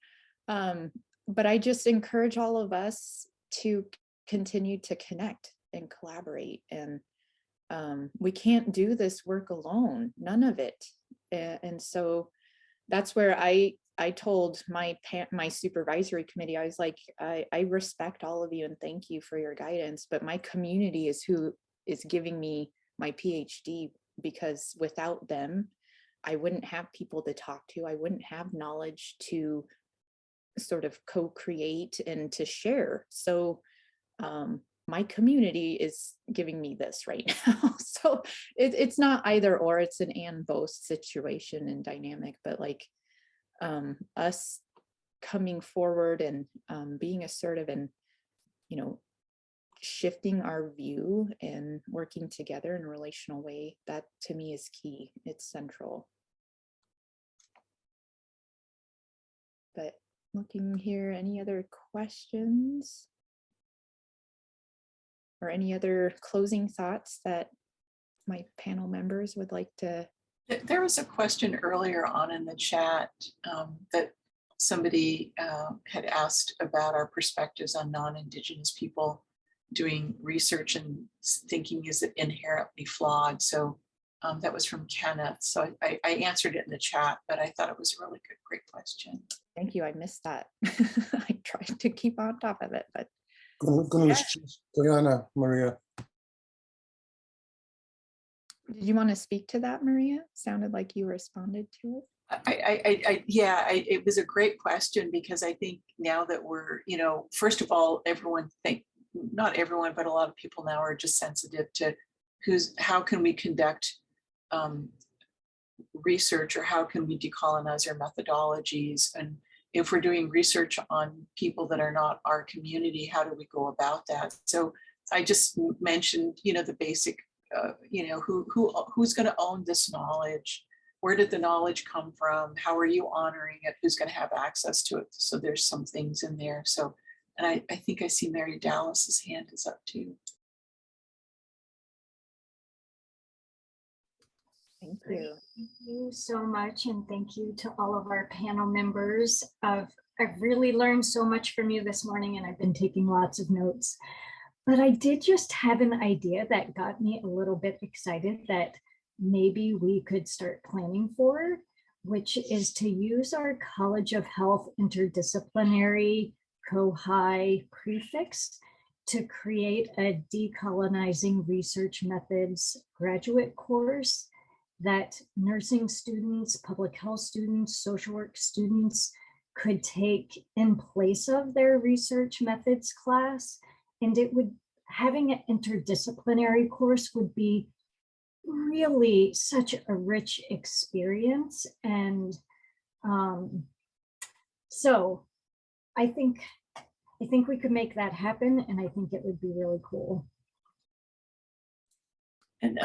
But I just encourage all of us to continue to connect and collaborate. And we can't do this work alone, none of it. And so that's where I told my supervisory committee, I was like, I respect all of you and thank you for your guidance, but my community is who is giving me my PhD, because without them, I wouldn't have people to talk to. I wouldn't have knowledge to sort of co-create and to share. So my community is giving me this right now. So it's not either or, it's an and both situation and dynamic, but like us coming forward and being assertive and, shifting our view and working together in a relational way, that to me is key. It's central. But looking here, any other questions? Or any other closing thoughts that my panel members would like to?
There was a question earlier on in the chat that somebody had asked about our perspectives on non-Indigenous people doing research and thinking is it inherently flawed. So that was from Kenneth. So I answered it in the chat, but I thought it was a really good, great question.
Thank you. I missed that. I tried to keep on top of it, but
Koyana, Maria.
did you want to speak to that, Maria? Sounded like you responded to it.
Yeah, it was a great question, because I think now that we're, first of all, not everyone, but a lot of people now are just sensitive to how can we conduct research, or how can we decolonize our methodologies? And if we're doing research on people that are not our community, how do we go about that? So I just mentioned, the basic, who's going to own this knowledge? Where did the knowledge come from? How are you honoring it? Who's going to have access to it? So there's some things in there. So, and I think I see Mary Dallas's hand is up too.
Thank you.
Thank you so much, and thank you to all of our panel members. I've really learned so much from you this morning, and I've been taking lots of notes. But I did just have an idea that got me a little bit excited that maybe we could start planning for, which is to use our College of Health interdisciplinary COHI prefix to create a decolonizing research methods graduate course that nursing students, public health students, social work students could take in place of their research methods class. And having an interdisciplinary course would be really such a rich experience. And so I think we could make that happen, and I think it would be really cool.
And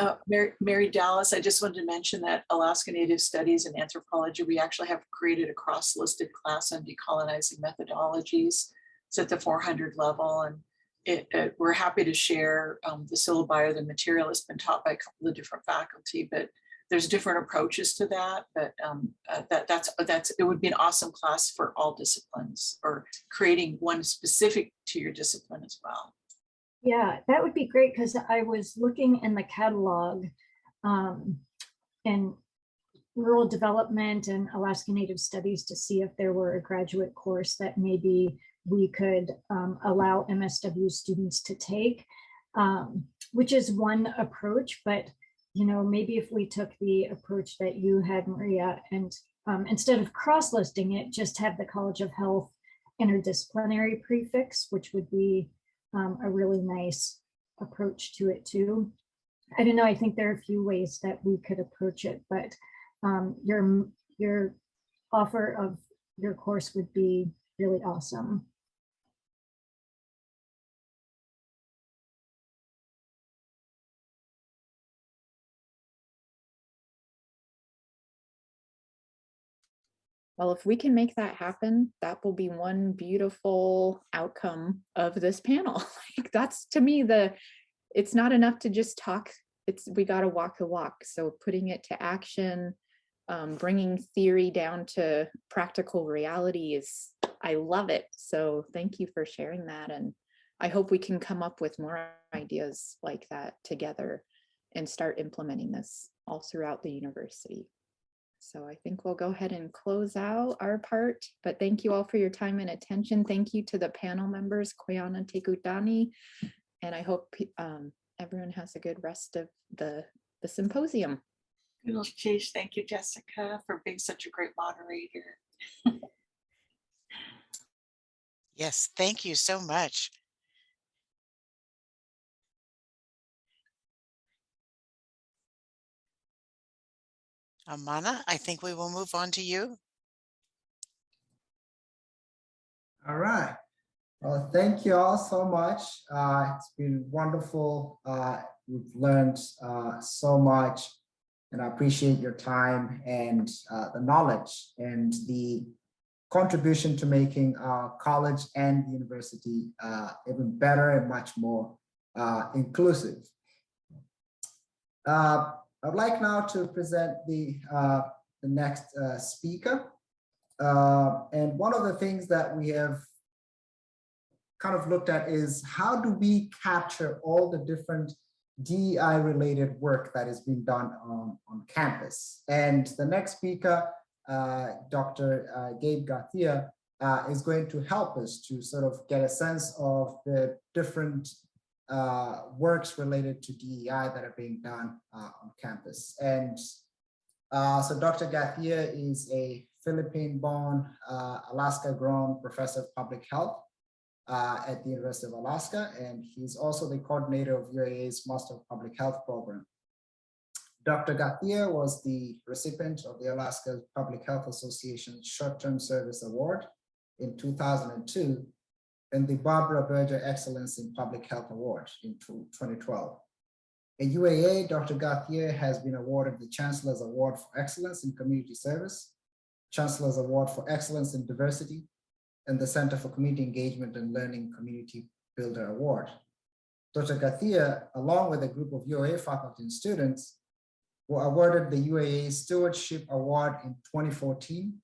Mary Dallas, I just wanted to mention that Alaska Native Studies and Anthropology, we actually have created a cross-listed class on decolonizing methodologies. It's at the 400 level, and we're happy to share the syllabi or the material that's been taught by a couple of different faculty, but there's different approaches to that. But it would be an awesome class for all disciplines, or creating one specific to your discipline as well.
Yeah, that would be great, because I was looking in the catalog and rural development and Alaska Native Studies to see if there were a graduate course that maybe we could allow MSW students to take, which is one approach. But, maybe if we took the approach that you had, Maria, and instead of cross-listing it, just have the College of Health interdisciplinary prefix, which would be a really nice approach to it too. I don't know, I think there are a few ways that we could approach it, but your offer of your course would be really awesome.
Well, if we can make that happen, that will be one beautiful outcome of this panel. Like, that's, to me, it's not enough to just talk. We got to walk the walk. So putting it to action, bringing theory down to practical reality I love it. So thank you for sharing that. And I hope we can come up with more ideas like that together and start implementing this all throughout the university. So I think we'll go ahead and close out our part, but thank you all for your time and attention. Thank you to the panel members, Koyana Tekutani, and I hope everyone has a good rest of the symposium.
Thank you, Jessica, for being such a great moderator.
Yes, thank you so much. Amana, I think we will move on to you.
All right. Well, thank you all so much. It's been wonderful. We've learned so much, and I appreciate your time and the knowledge and the contribution to making our college and university even better and much more inclusive. I'd like now to present the next speaker. And one of the things that we have kind of looked at is how do we capture all the different DEI related work that is being done on campus. And the next speaker, Dr. Gabe Garcia, is going to help us to sort of get a sense of the different works related to DEI that are being done on campus. And so Dr. Garcia is a Philippine-born, Alaska-grown professor of public health at the University of Alaska, and he's also the coordinator of UAA's Master of Public Health program. Dr. Garcia was the recipient of the Alaska Public Health Association Short-Term Service Award in 2002 and the Barbara Berger Excellence in Public Health Award in 2012. At UAA, Dr. Garcia has been awarded the Chancellor's Award for Excellence in Community Service, Chancellor's Award for Excellence in Diversity, and the Center for Community Engagement and Learning Community Builder Award. Dr. Garcia, along with a group of UAA faculty and students, were awarded the UAA Stewardship Award in 2014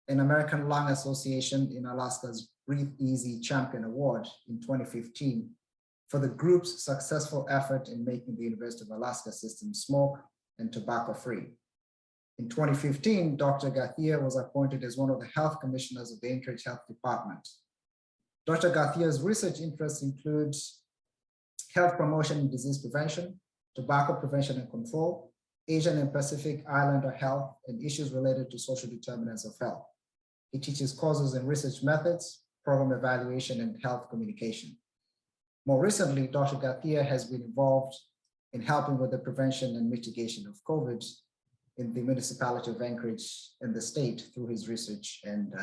and American Lung Association in Alaska's Breathe Easy Champion Award in 2015 for the group's successful effort in making the University of Alaska system smoke and tobacco free. In 2015, Dr. Garcia was appointed as one of the health commissioners of the Anchorage Health Department. Dr. Garcia's research interests include health promotion and disease prevention, tobacco prevention and control, Asian and Pacific Islander health, and issues related to social determinants of health. He teaches courses in research methods, program evaluation, and health communication. More recently, Dr. Garcia has been involved in helping with the prevention and mitigation of COVID in the municipality of Anchorage and the state through his research and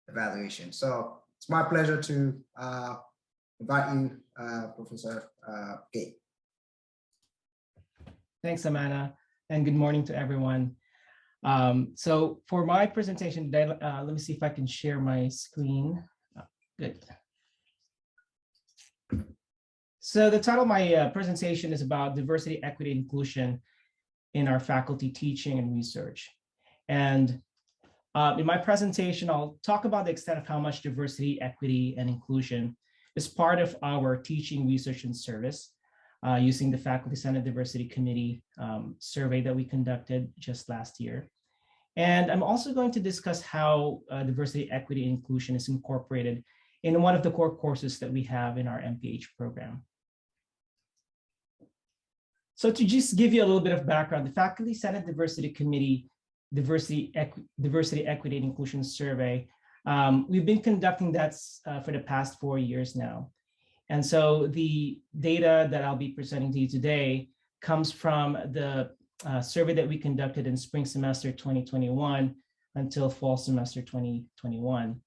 evaluation. So it's my pleasure to invite you, Professor Gabe.
Thanks, Amanda, and good morning to everyone. So for my presentation today, let me see if I can share my screen. Good. So the title of my presentation is about diversity, equity, and inclusion in our faculty teaching and research. And in my presentation, I'll talk about the extent of how much diversity, equity, and inclusion is part of our teaching, research, and service using the Faculty Senate Diversity Committee survey that we conducted just last year. And I'm also going to discuss how diversity, equity, and inclusion is incorporated in one of the core courses that we have in our MPH program. So to just give you a little bit of background, the Faculty Senate Diversity Committee Diversity, Equity, and Inclusion Survey, we've been conducting that for the past 4 years now. And so the data that I'll be presenting to you today comes from the survey that we conducted in spring semester 2021 until fall semester 2021.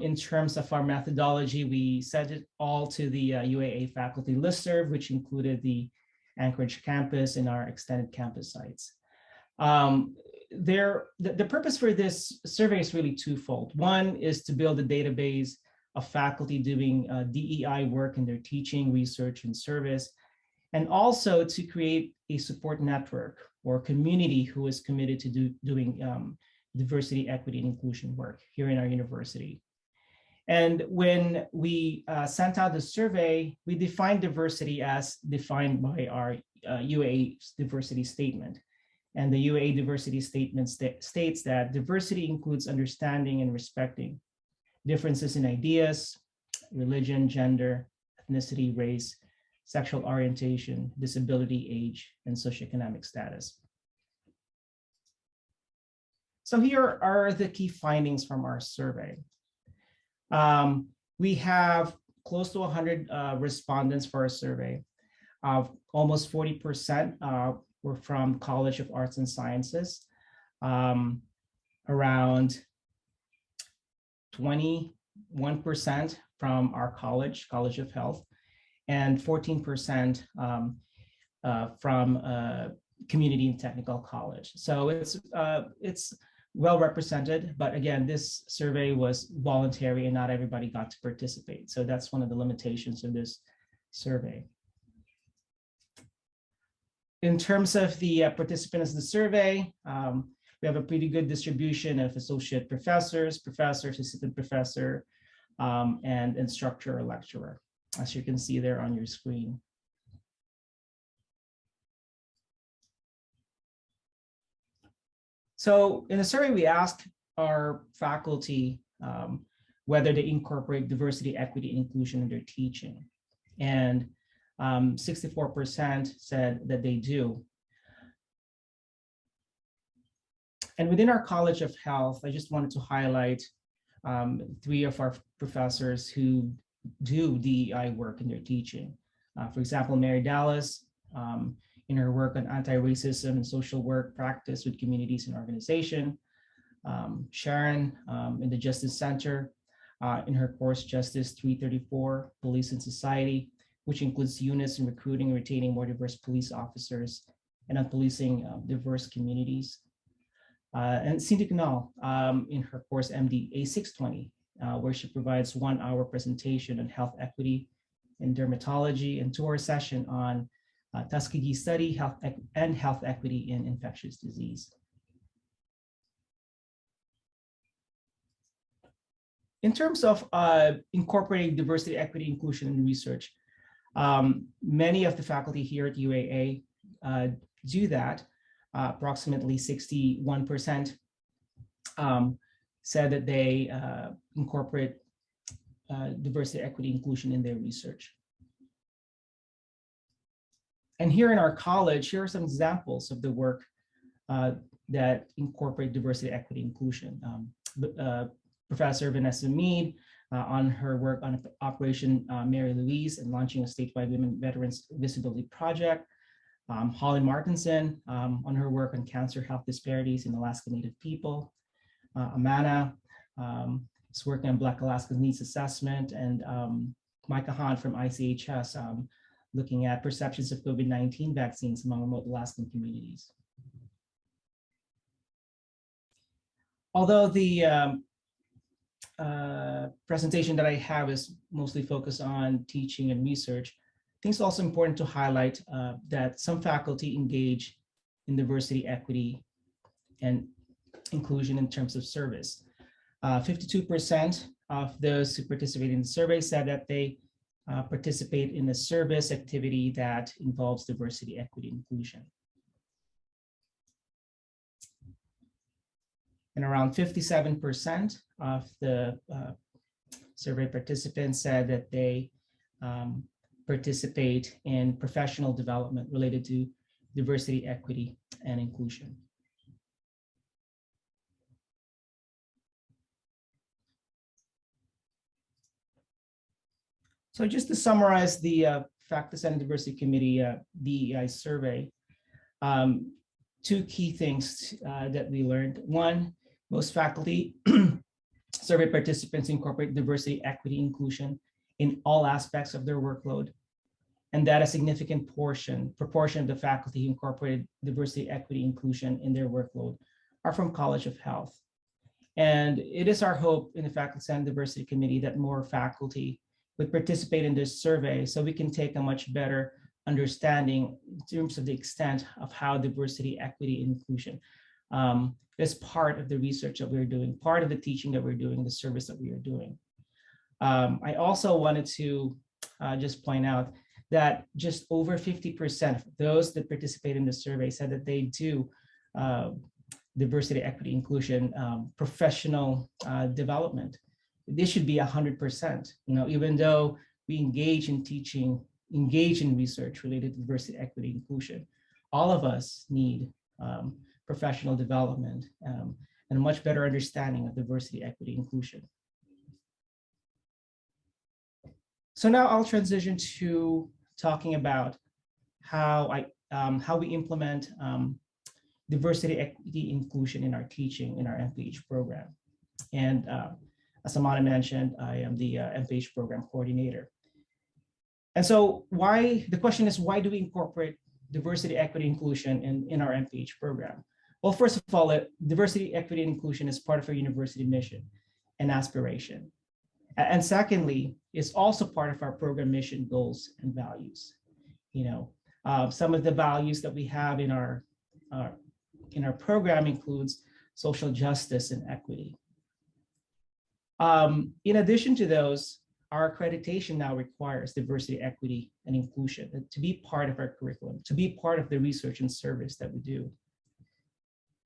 In terms of our methodology, we sent it all to the UAA faculty listserv, which included the Anchorage campus and our extended campus sites. The purpose for this survey is really twofold. One is to build a database of faculty doing DEI work in their teaching, research, and service, and also to create a support network or community who is committed to doing diversity, equity, and inclusion work here in our university. And when we sent out the survey, we defined diversity as defined by our UAA diversity statement. And the UAA diversity statement states that diversity includes understanding and respecting differences in ideas, religion, gender, ethnicity, race, sexual orientation, disability, age, and socioeconomic status. So here are the key findings from our survey. We have close to 100 respondents for our survey. Almost 40% were from College of Arts and Sciences. Around 21% from our college, College of Health, and 14% from Community and Technical College. So it's well represented, but again, this survey was voluntary and not everybody got to participate. So that's one of the limitations of this survey. In terms of the participants in the survey, we have a pretty good distribution of associate professors, assistant professor, and instructor or lecturer, as you can see there on your screen. So in the survey, we asked our faculty whether they incorporate diversity, equity, and inclusion in their teaching. And 64% said that they do. And within our College of Health, I just wanted to highlight 3 of our professors who do DEI work in their teaching. For example, Mary Dallas, in her work on anti-racism and social work practice with communities and organization. Sharon in the Justice Center, in her course Justice 334, Police and Society, which includes units in recruiting and retaining more diverse police officers and on policing diverse communities. And Cindy Canal in her course MD A620, where she provides 1-hour presentation on health equity in dermatology and 2-hour session on Tuskegee study health equity in infectious disease. In terms of incorporating diversity, equity, inclusion in research, many of the faculty here at UAA do that. Approximately 61% said that they incorporate diversity, equity, inclusion in their research. And here in our college, here are some examples of the work that incorporate diversity, equity, inclusion. Professor Vanessa Mead on her work on Operation Mary Louise and launching a statewide Women Veterans Visibility Project. Holly Martinson on her work on cancer health disparities in Alaska Native people. Amana is working on Black Alaska Needs Assessment, and Micah Hahn from ICHS looking at perceptions of COVID-19 vaccines among remote Alaskan communities. Although the presentation that I have is mostly focused on teaching and research, I think it's also important to highlight that some faculty engage in diversity, equity, and inclusion in terms of service. 52% of those who participated in the survey said that they participate in a service activity that involves diversity, equity, inclusion. And around 57% of the survey participants said that they participate in professional development related to diversity, equity, and inclusion. So just to summarize the Faculty Senate Diversity Committee DEI survey, 2 key things that we learned. One, most faculty survey participants incorporate diversity, equity, inclusion in all aspects of their workload, and that a significant proportion of the faculty who incorporated diversity, equity, inclusion in their workload are from College of Health. And it is our hope in the Faculty Senate Diversity Committee that more faculty would participate in this survey so we can take a much better understanding in terms of the extent of how diversity, equity, and inclusion is part of the research that we're doing, part of the teaching that we're doing, the service that we are doing. I also wanted to just point out that just over 50% of those that participate in the survey said that they do diversity, equity, inclusion, professional development. This should be 100%, even though we engage in teaching, engage in research related to diversity, equity, inclusion. All of us need professional development and a much better understanding of diversity, equity, inclusion. So now I'll transition to talking about how we implement diversity, equity, inclusion in our teaching in our MPH program. And as Amanda mentioned, I am the MPH program coordinator. And so the question is, why do we incorporate diversity, equity, inclusion in our MPH program? Well, first of all, diversity, equity, and inclusion is part of our university mission and aspiration. And secondly, it's also part of our program mission, goals, and values. Some of the values that we have in our program includes social justice and equity. In addition to those, our accreditation now requires diversity, equity, and inclusion to be part of our curriculum, to be part of the research and service that we do.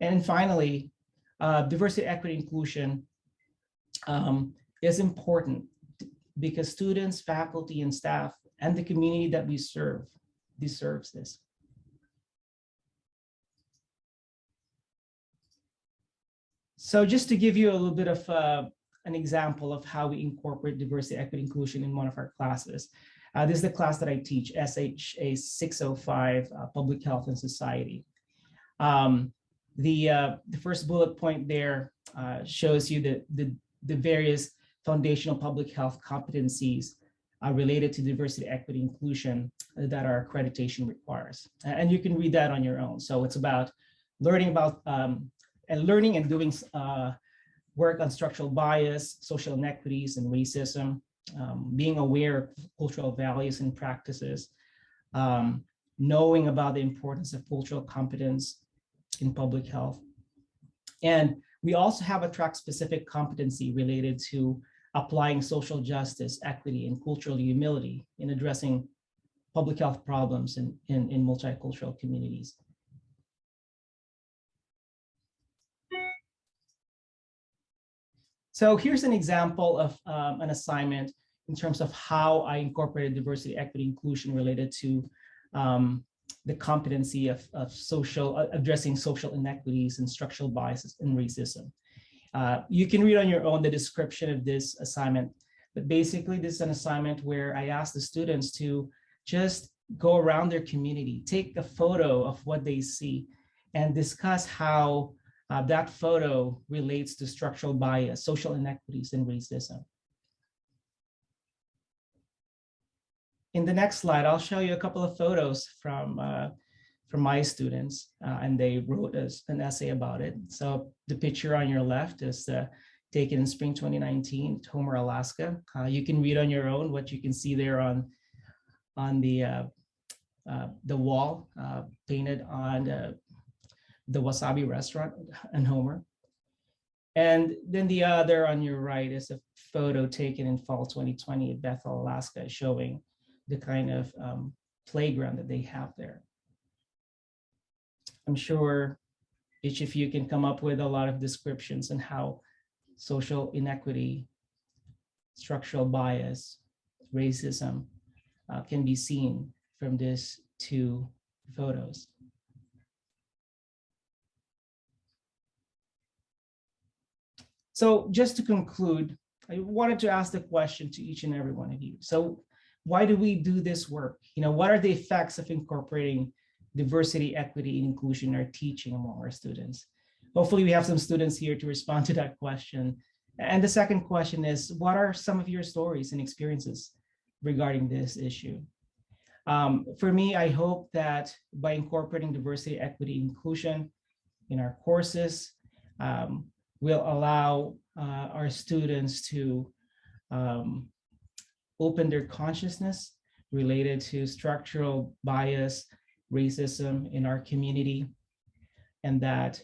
And finally, diversity, equity, inclusion is important because students, faculty, and staff, and the community that we serve deserves this. So just to give you a little bit of an example of how we incorporate diversity, equity, inclusion in one of our classes. This is the class that I teach, SHA 605, Public Health and Society. The first bullet point there shows you the various foundational public health competencies related to diversity, equity, inclusion that our accreditation requires. And you can read that on your own. So it's about learning about learning and doing work on structural bias, social inequities, and racism, being aware of cultural values and practices, knowing about the importance of cultural competence in public health. And we also have a track-specific competency related to applying social justice, equity, and cultural humility in addressing public health problems in multicultural communities. So here's an example of an assignment in terms of how I incorporated diversity, equity, inclusion related to the competency of addressing social inequities and structural biases and racism. You can read on your own the description of this assignment, but basically this is an assignment where I asked the students to just go around their community, take a photo of what they see, and discuss how that photo relates to structural bias, social inequities, and racism. In the next slide, I'll show you a couple of photos from my students, and they wrote an essay about it. So the picture on your left is taken in spring 2019 at Homer, Alaska. You can read on your own what you can see there on the wall painted on the Wasabi restaurant in Homer. And then the other on your right is a photo taken in fall 2020 at Bethel, Alaska, showing the kind of playground that they have there. I'm sure each of you can come up with a lot of descriptions on how social inequity, structural bias, racism can be seen from these two photos. So just to conclude, I wanted to ask the question to each and every one of you. So why do we do this work? What are the effects of incorporating diversity, equity, and inclusion in our teaching among our students? Hopefully we have some students here to respond to that question. And the second question is, what are some of your stories and experiences regarding this issue? For me, I hope that by incorporating diversity, equity, inclusion in our courses, will allow our students to open their consciousness related to structural bias, racism in our community, and that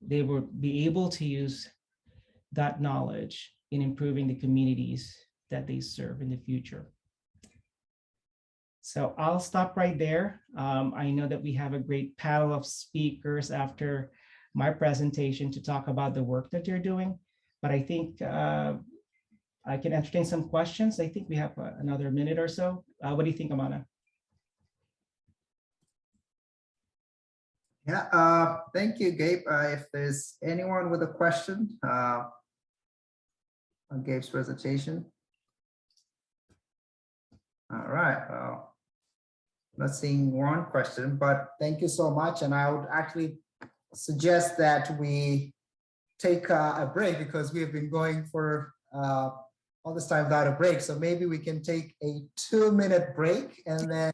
they will be able to use that knowledge in improving the communities that they serve in the future. So I'll stop right there. I know that we have a great panel of speakers after my presentation to talk about the work that you're doing, but I think I can entertain some questions. I think we have another minute or so. What do you think, Amana?
Yeah, thank you, Gabe. If there's anyone with a question on Gabe's presentation. All right, well, not seeing one question, but thank you so much. And I would actually suggest that we take a break because we have been going for all this time without a break. So maybe we can take a 2-minute break and then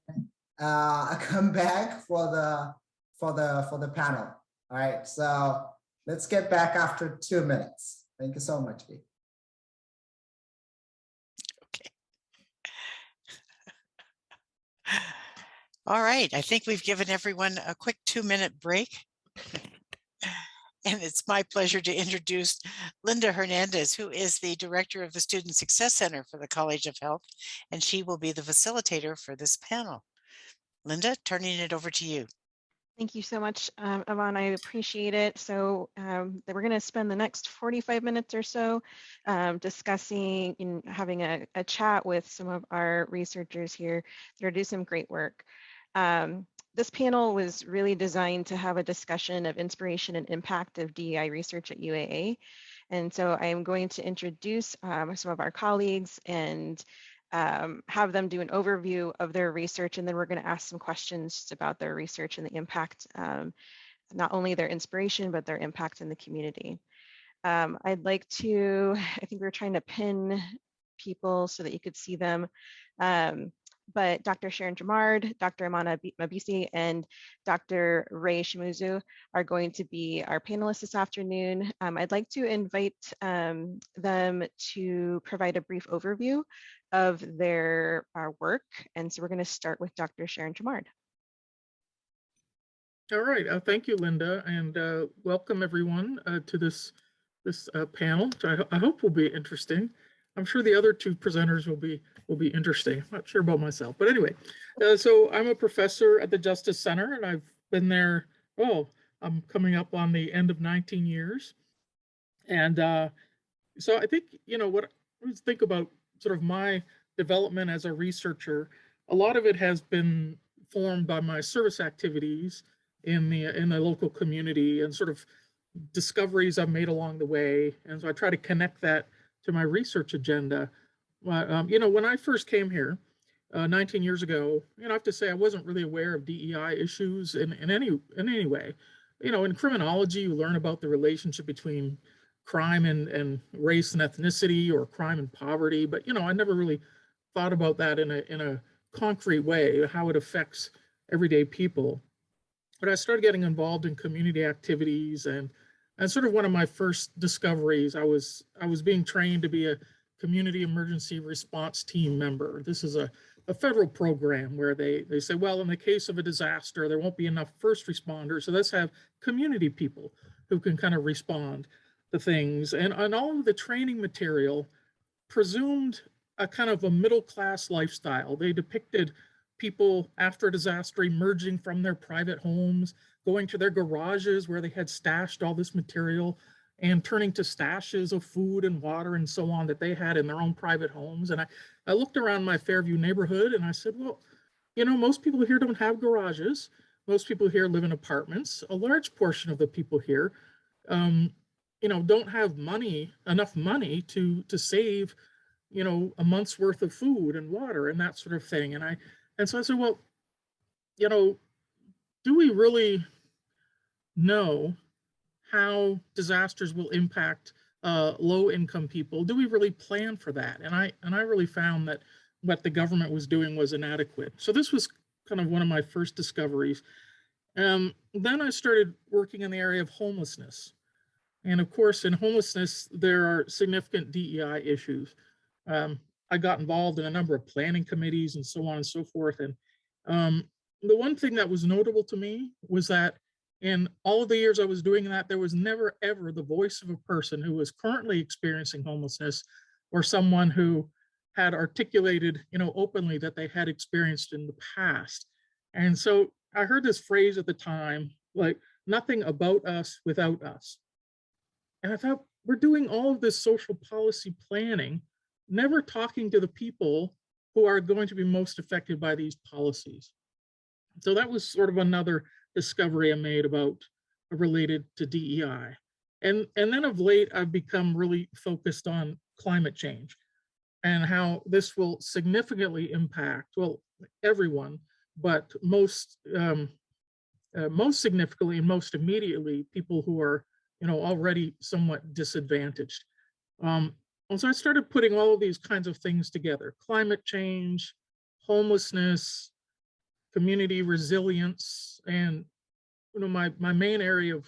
come back for the panel. All right, so let's get back after 2 minutes. Thank you so much, Gabe.
All right, I think we've given everyone a quick 2-minute break. And it's my pleasure to introduce Linda Hernandez, who is the director of the Student Success Center for the College of Health, and she will be the facilitator for this panel. Linda, turning it over to you.
Thank you so much, Yvonne. I appreciate it. So we're going to spend the next 45 minutes or so discussing and having a chat with some of our researchers here that are doing some great work. This panel was really designed to have a discussion of inspiration and impact of DEI research at UAA. And so I am going to introduce some of our colleagues and have them do an overview of their research, and then we're going to ask some questions about their research and the impact, not only their inspiration, but their impact in the community. I'd like to, I think we're trying to pin people so that you could see them. But Dr. Sharon Jamard, Dr. Amana Mabisi, and Dr. Ray Shimuzu are going to be our panelists this afternoon. I'd like to invite them to provide a brief overview of their work. And so we're going to start with Dr. Sharon Jamard.
All right, thank you, Linda, and welcome everyone to this panel, which I hope will be interesting. I'm sure the other two presenters will be interesting. I'm not sure about myself, but anyway, so I'm a professor at the Justice Center, and I've been there, I'm coming up on the end of 19 years. And so I think, what I think about sort of my development as a researcher, a lot of it has been formed by my service activities in the local community and sort of discoveries I've made along the way. And so I try to connect that to my research agenda. When I first came here 19 years ago, I have to say I wasn't really aware of DEI issues in any way. In criminology, you learn about the relationship between crime and race and ethnicity, or crime and poverty, but I never really thought about that in a concrete way, how it affects everyday people. But I started getting involved in community activities, and sort of one of my first discoveries, I was being trained to be a community emergency response team member. This is a federal program where they say, well, in the case of a disaster, there won't be enough first responders, so let's have community people who can kind of respond to things. And all of the training material presumed a kind of a middle-class lifestyle. They depicted people after a disaster emerging from their private homes, going to their garages where they had stashed all this material, and turning to stashes of food and water and so on that they had in their own private homes. And I looked around my Fairview neighborhood and I said, well, most people here don't have garages. Most people here live in apartments. A large portion of the people here, don't have enough money to save, a month's worth of food and water and that sort of thing. And so I said, well, do we really know how disasters will impact low-income people? Do we really plan for that? And I really found that what the government was doing was inadequate. So this was kind of one of my first discoveries. Then I started working in the area of homelessness. And of course, in homelessness, there are significant DEI issues. I got involved in a number of planning committees and so on and so forth. And the one thing that was notable to me was that in all of the years I was doing that, there was never, ever the voice of a person who was currently experiencing homelessness, or someone who had articulated, openly that they had experienced in the past. And so I heard this phrase at the time, like, nothing about us without us. And I thought, we're doing all of this social policy planning, never talking to the people who are going to be most affected by these policies. So that was sort of another discovery I made related to DEI. And then of late, I've become really focused on climate change and how this will significantly impact, well, everyone, but most significantly and most immediately, people who are, already somewhat disadvantaged. And so I started putting all of these kinds of things together: climate change, homelessness, community resilience, and my main area of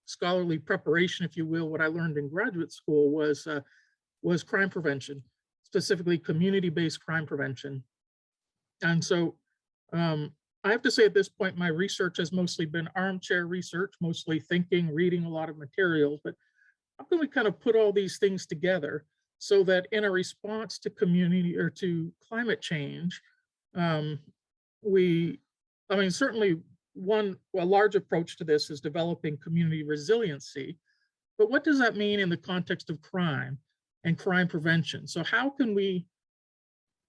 scholarly preparation, if you will, what I learned in graduate school was crime prevention, specifically community-based crime prevention. And so I have to say at this point, my research has mostly been armchair research, mostly thinking, reading a lot of materials, but how can we kind of put all these things together so that in a response to community or to climate change, I mean, certainly a large approach to this is developing community resiliency, but what does that mean in the context of crime and crime prevention? So how can we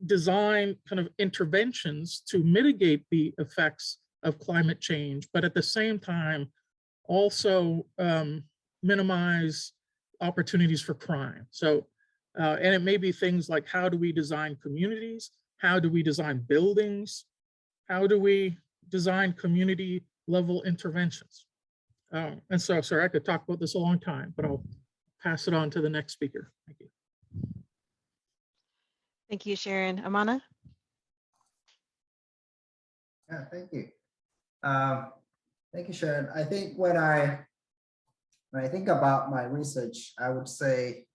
design kind of interventions to mitigate the effects of climate change, but at the same time also minimize opportunities for crime? So, and it may be things like, how do we design communities? How do we design buildings? How do we design community level interventions? And so, sorry, I could talk about this a long time, but I'll pass it on to the next speaker. Thank you.
Thank you, Sharon. Amana?
Yeah, thank you. Thank you, Sharon. I think when I think about my research, I would say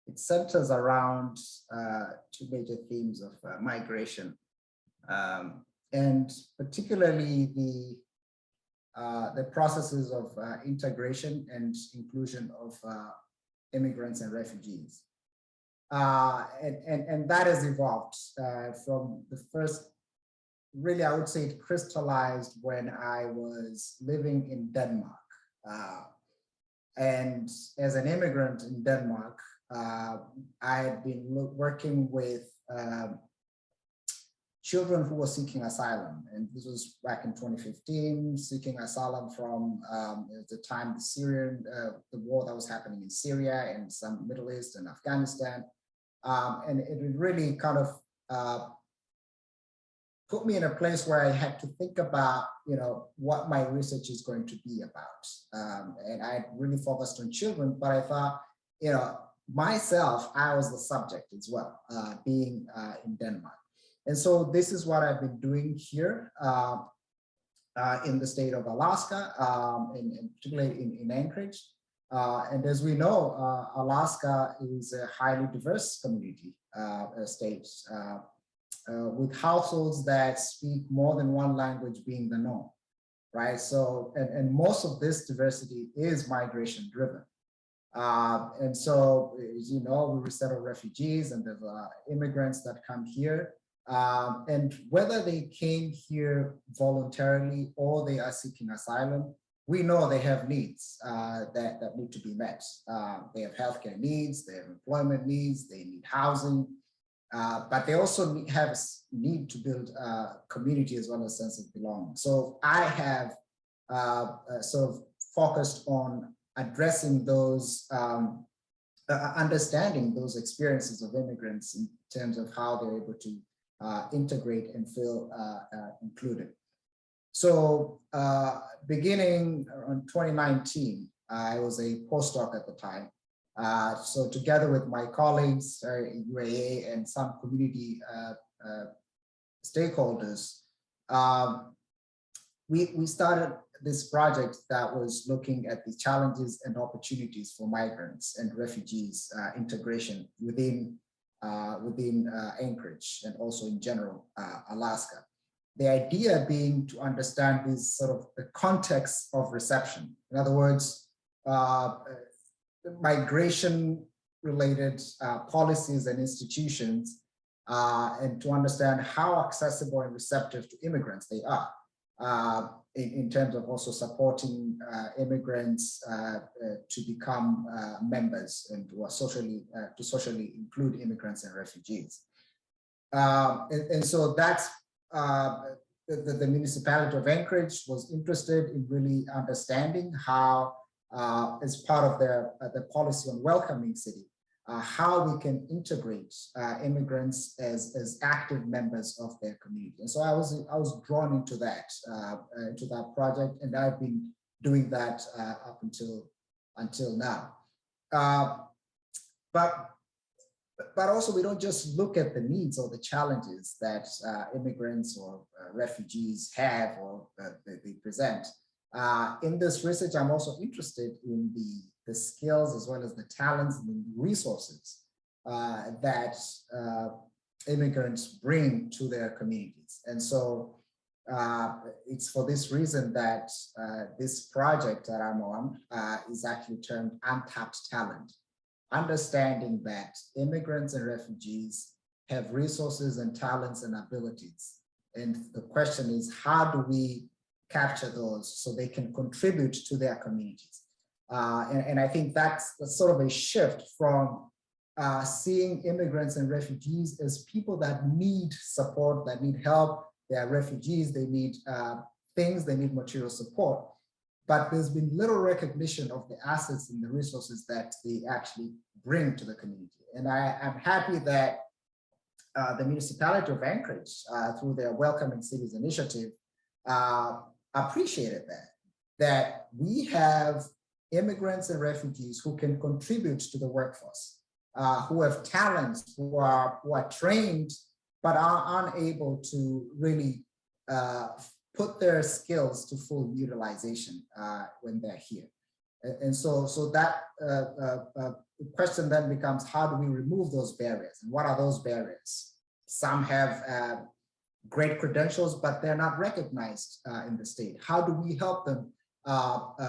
it centers around two major themes of migration, and particularly the processes of integration and inclusion of immigrants and refugees. And that has evolved from the first, really, I would say it crystallized when I was living in Denmark. And as an immigrant in Denmark, I had been working with children who were seeking asylum. And this was back in 2015, seeking asylum from the time the war that was happening in Syria and some Middle East and Afghanistan. And it really kind of put me in a place where I had to think about, what my research is going to be about. And I really focused on children, but I thought, myself, I was the subject as well, being in Denmark. And so this is what I've been doing here in the state of Alaska, and particularly in Anchorage. And as we know, Alaska is a highly diverse community state with households that speak more than one language being the norm, right? So, and most of this diversity is migration driven. And so, as you know, we resettle refugees and there's immigrants that come here. And whether they came here voluntarily or they are seeking asylum, we know they have needs that need to be met. They have healthcare needs, they have employment needs, they need housing, but they also need to build community as well as sense of belonging. So I have sort of focused on addressing those, understanding those experiences of immigrants in terms of how they're able to integrate and feel included. So beginning around 2019, I was a postdoc at the time. So together with my colleagues in UAA and some community stakeholders, we started this project that was looking at the challenges and opportunities for migrants and refugees integration within Anchorage and also in general Alaska. The idea being to understand this sort of the context of reception. In other words, migration related policies and institutions, and to understand how accessible and receptive to immigrants they are, in terms of also supporting immigrants to become members and to socially include immigrants and refugees. And so that's the municipality of Anchorage was interested in really understanding how, as part of the policy on welcoming city, how we can integrate immigrants as active members of their community. And so I was drawn into that project, and I've been doing that up until now. But also, we don't just look at the needs or the challenges that immigrants or refugees have or they present. In this research, I'm also interested in the skills as well as the talents and the resources that immigrants bring to their communities. And so it's for this reason that this project that I'm on is actually termed Untapped Talent, understanding that immigrants and refugees have resources and talents and abilities. And the question is, how do we capture those so they can contribute to their communities? And I think that's sort of a shift from seeing immigrants and refugees as people that need support, that need help. They are refugees, they need things, they need material support. But there's been little recognition of the assets and the resources that they actually bring to the community. And I'm happy that the municipality of Anchorage, through their Welcoming Cities initiative, appreciated that we have immigrants and refugees who can contribute to the workforce, who have talents, who are trained, but are unable to really put their skills to full utilization when they're here. And so that question then becomes, how do we remove those barriers? And what are those barriers? Some have great credentials, but they're not recognized in the state. How do we help them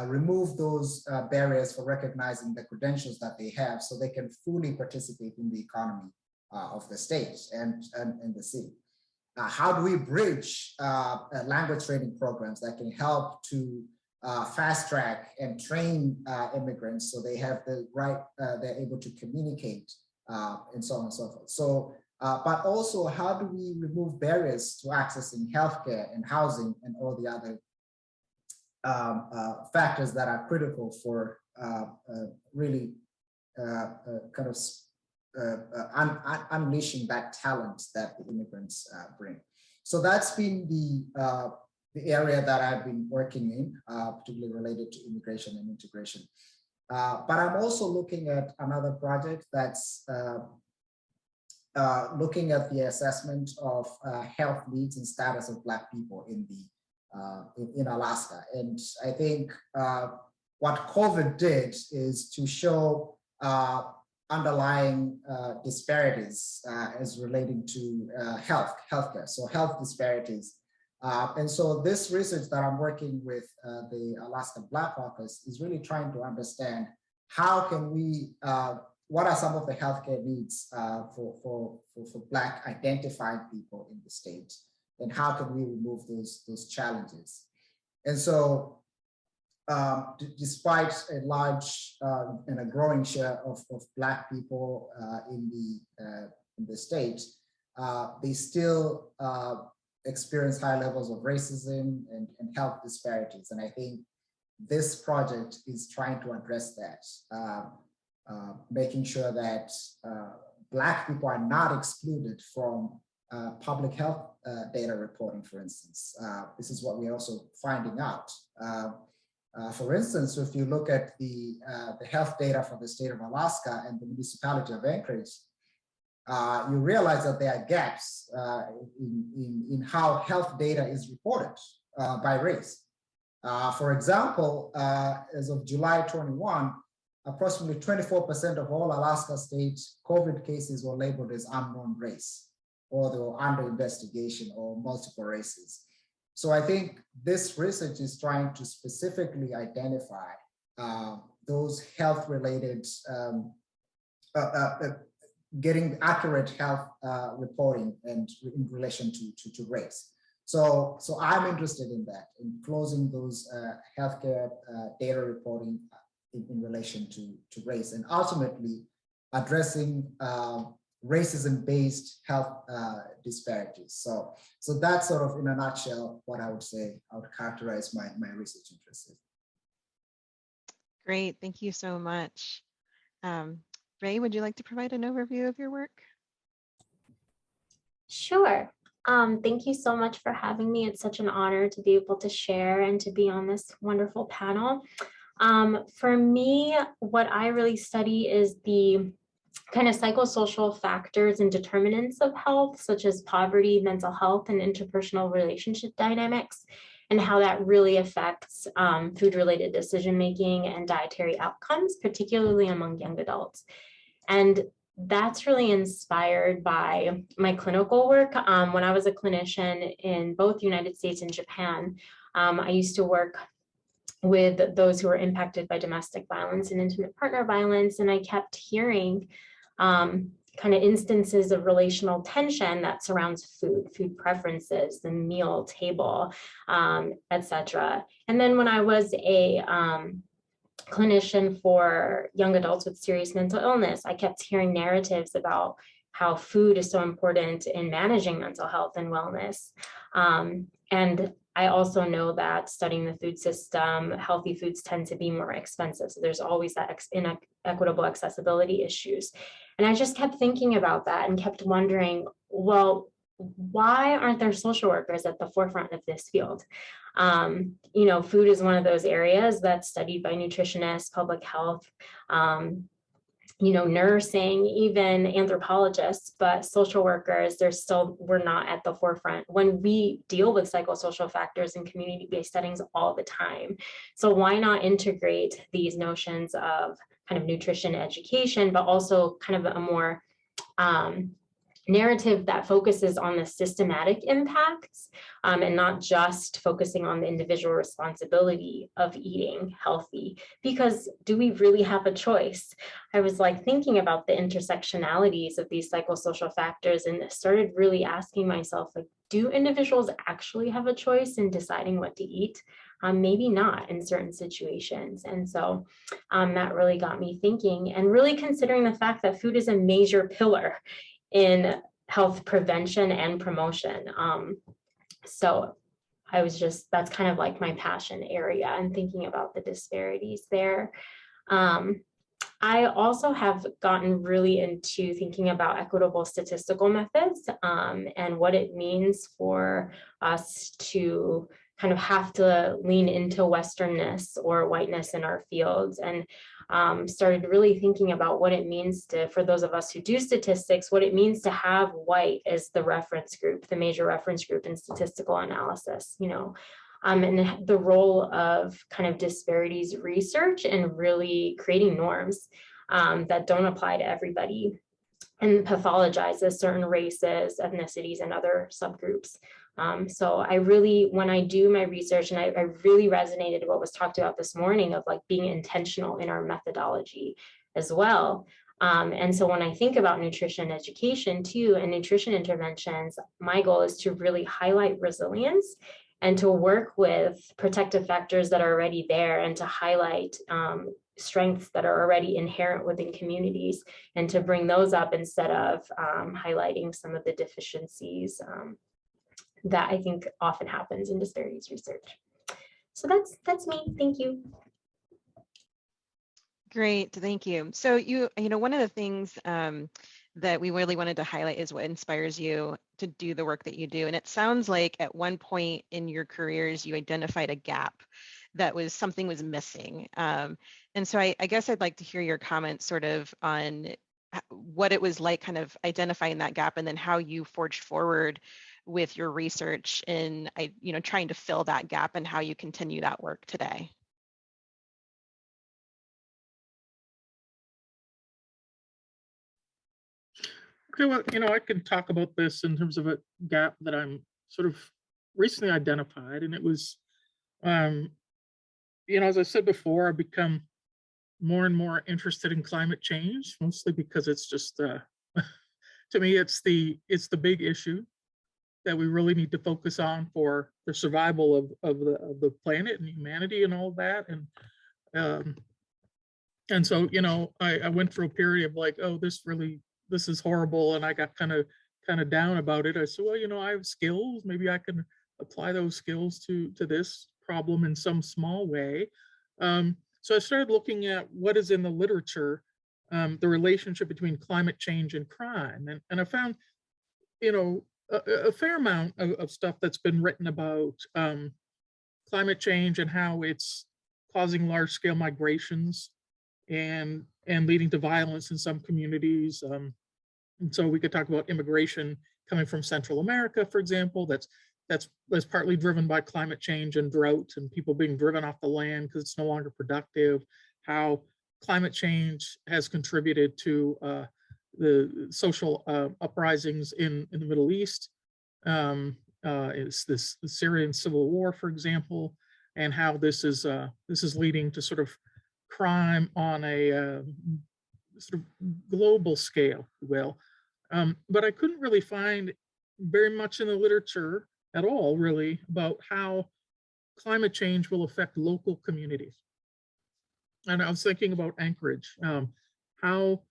remove those barriers for recognizing the credentials that they have so they can fully participate in the economy of the state and the city? How do we bridge language training programs that can help to fast track and train immigrants so they have the right, they're able to communicate and so on and so forth. So, but also, how do we remove barriers to accessing healthcare and housing and all the other factors that are critical for really kind of unleashing that talent that the immigrants bring. So that's been the area that I've been working in, particularly related to immigration and integration. But I'm also looking at another project that's looking at the assessment of health needs and status of Black people in Alaska. And I think what COVID did is to show underlying disparities as relating to healthcare, so health disparities. And so this research that I'm working with the Alaska Black Caucus is really trying to understand how can we, what are some of the healthcare needs for Black identified people in the state, and how can we remove those challenges? And so despite a large and a growing share of Black people in the state, they still experience high levels of racism and health disparities. And I think this project is trying to address that, making sure that Black people are not excluded from public health data reporting, for instance. This is what we're also finding out. For instance, if you look at the health data for the state of Alaska and the municipality of Anchorage, you realize that there are gaps in how health data is reported by race. For example, as of July 21, approximately 24% of all Alaska state COVID cases were labeled as unknown race, or they were under investigation, or multiple races. So I think this research is trying to specifically identify those health-related, getting accurate health reporting and in relation to race. So I'm interested in that, in closing those healthcare data reporting in relation to race, and ultimately addressing racism-based health disparities. So that's sort of in a nutshell what I would say I would characterize my research interest in.
Great, thank you so much. Ray, would you like to provide an overview of your work?
Sure. Thank you so much for having me. It's such an honor to be able to share and to be on this wonderful panel. For me, what I really study is the kind of psychosocial factors and determinants of health, such as poverty, mental health, and interpersonal relationship dynamics, and how that really affects food-related decision-making and dietary outcomes, particularly among young adults. And that's really inspired by my clinical work. When I was a clinician in both the United States and Japan, I used to work with those who were impacted by domestic violence and intimate partner violence. And I kept hearing kind of instances of relational tension that surrounds food preferences, the meal table, etc. And then when I was a clinician for young adults with serious mental illness, I kept hearing narratives about how food is so important in managing mental health and wellness. And I also know that studying the food system, healthy foods tend to be more expensive. So there's always that inequitable accessibility issues. And I just kept thinking about that and kept wondering, well, why aren't there social workers at the forefront of this field? You know, food is one of those areas that's studied by nutritionists, public health, you know, nursing, even anthropologists, but social workers, we're not at the forefront when we deal with psychosocial factors in community-based settings all the time. So why not integrate these notions of kind of nutrition education, but also kind of a more narrative that focuses on the systematic impacts and not just focusing on the individual responsibility of eating healthy, because do we really have a choice? I was like thinking about the intersectionalities of these psychosocial factors and started really asking myself, like, do individuals actually have a choice in deciding what to eat? Maybe not in certain situations. And so that really got me thinking and really considering the fact that food is a major pillar in health prevention and promotion. So I was just, that's kind of like my passion area and thinking about the disparities there. I also have gotten really into thinking about equitable statistical methods and what it means for us to kind of have to lean into Westernness or whiteness in our fields, and started really thinking about what it means to, for those of us who do statistics, what it means to have white as the reference group, the major reference group in statistical analysis, you know, and the role of kind of disparities research and really creating norms that don't apply to everybody and pathologizes certain races, ethnicities, and other subgroups. So I really, when I do my research, and I really resonated what was talked about this morning of like being intentional in our methodology as well. And so when I think about nutrition education too, and nutrition interventions, my goal is to really highlight resilience and to work with protective factors that are already there and to highlight strengths that are already inherent within communities and to bring those up instead of highlighting some of the deficiencies that I think often happens in disparities research. So that's me. Thank you.
Great, thank you. So you know, one of the things that we really wanted to highlight is what inspires you to do the work that you do. And it sounds like at one point in your careers, you identified a gap that was something was missing. And so I guess I'd like to hear your comments sort of on what it was like kind of identifying that gap and then how you forged forward with your research in, you know, trying to fill that gap and how you continue that work today.
Okay, well, you know, I can talk about this in terms of a gap that I'm sort of recently identified, and it was, you know, as I said before, I've become more and more interested in climate change, mostly because it's just, to me, it's the big issue that we really need to focus on for the survival of the planet and humanity and all of that. And so, you know, I went through a period of like, oh, this is horrible. And I got kind of down about it. I said, well, you know, I have skills, maybe I can apply those skills to this problem in some small way. So I started looking at what is in the literature, the relationship between climate change and crime. And I found, you know, a fair amount of stuff that's been written about climate change and how it's causing large scale migrations and leading to violence in some communities. And so we could talk about immigration coming from Central America, for example, that's partly driven by climate change and drought and people being driven off the land because it's no longer productive, how climate change has contributed to the social uprisings in the Middle East. Is this the Syrian civil war, for example, and how this is leading to sort of crime on a sort of global scale, if you will. But I couldn't really find very much in the literature at all, really, about how climate change will affect local communities. And I was thinking about Anchorage. How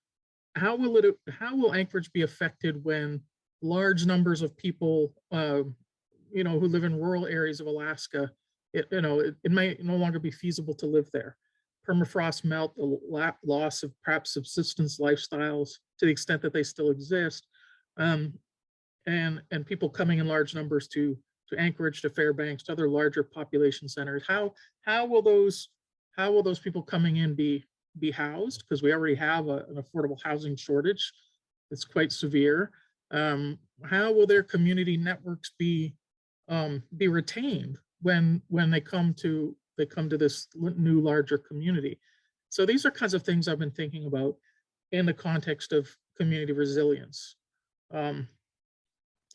will Anchorage be affected when large numbers of people, you know, who live in rural areas of Alaska, it may no longer be feasible to live there. Permafrost melt, the loss of perhaps subsistence lifestyles to the extent that they still exist, and people coming in large numbers to Anchorage, to Fairbanks, to other larger population centers. How will those people coming in be housed? Because we already have an affordable housing shortage that's quite severe. How will their community networks be retained when they come to this new larger community? So these are kinds of things I've been thinking about in the context of community resilience.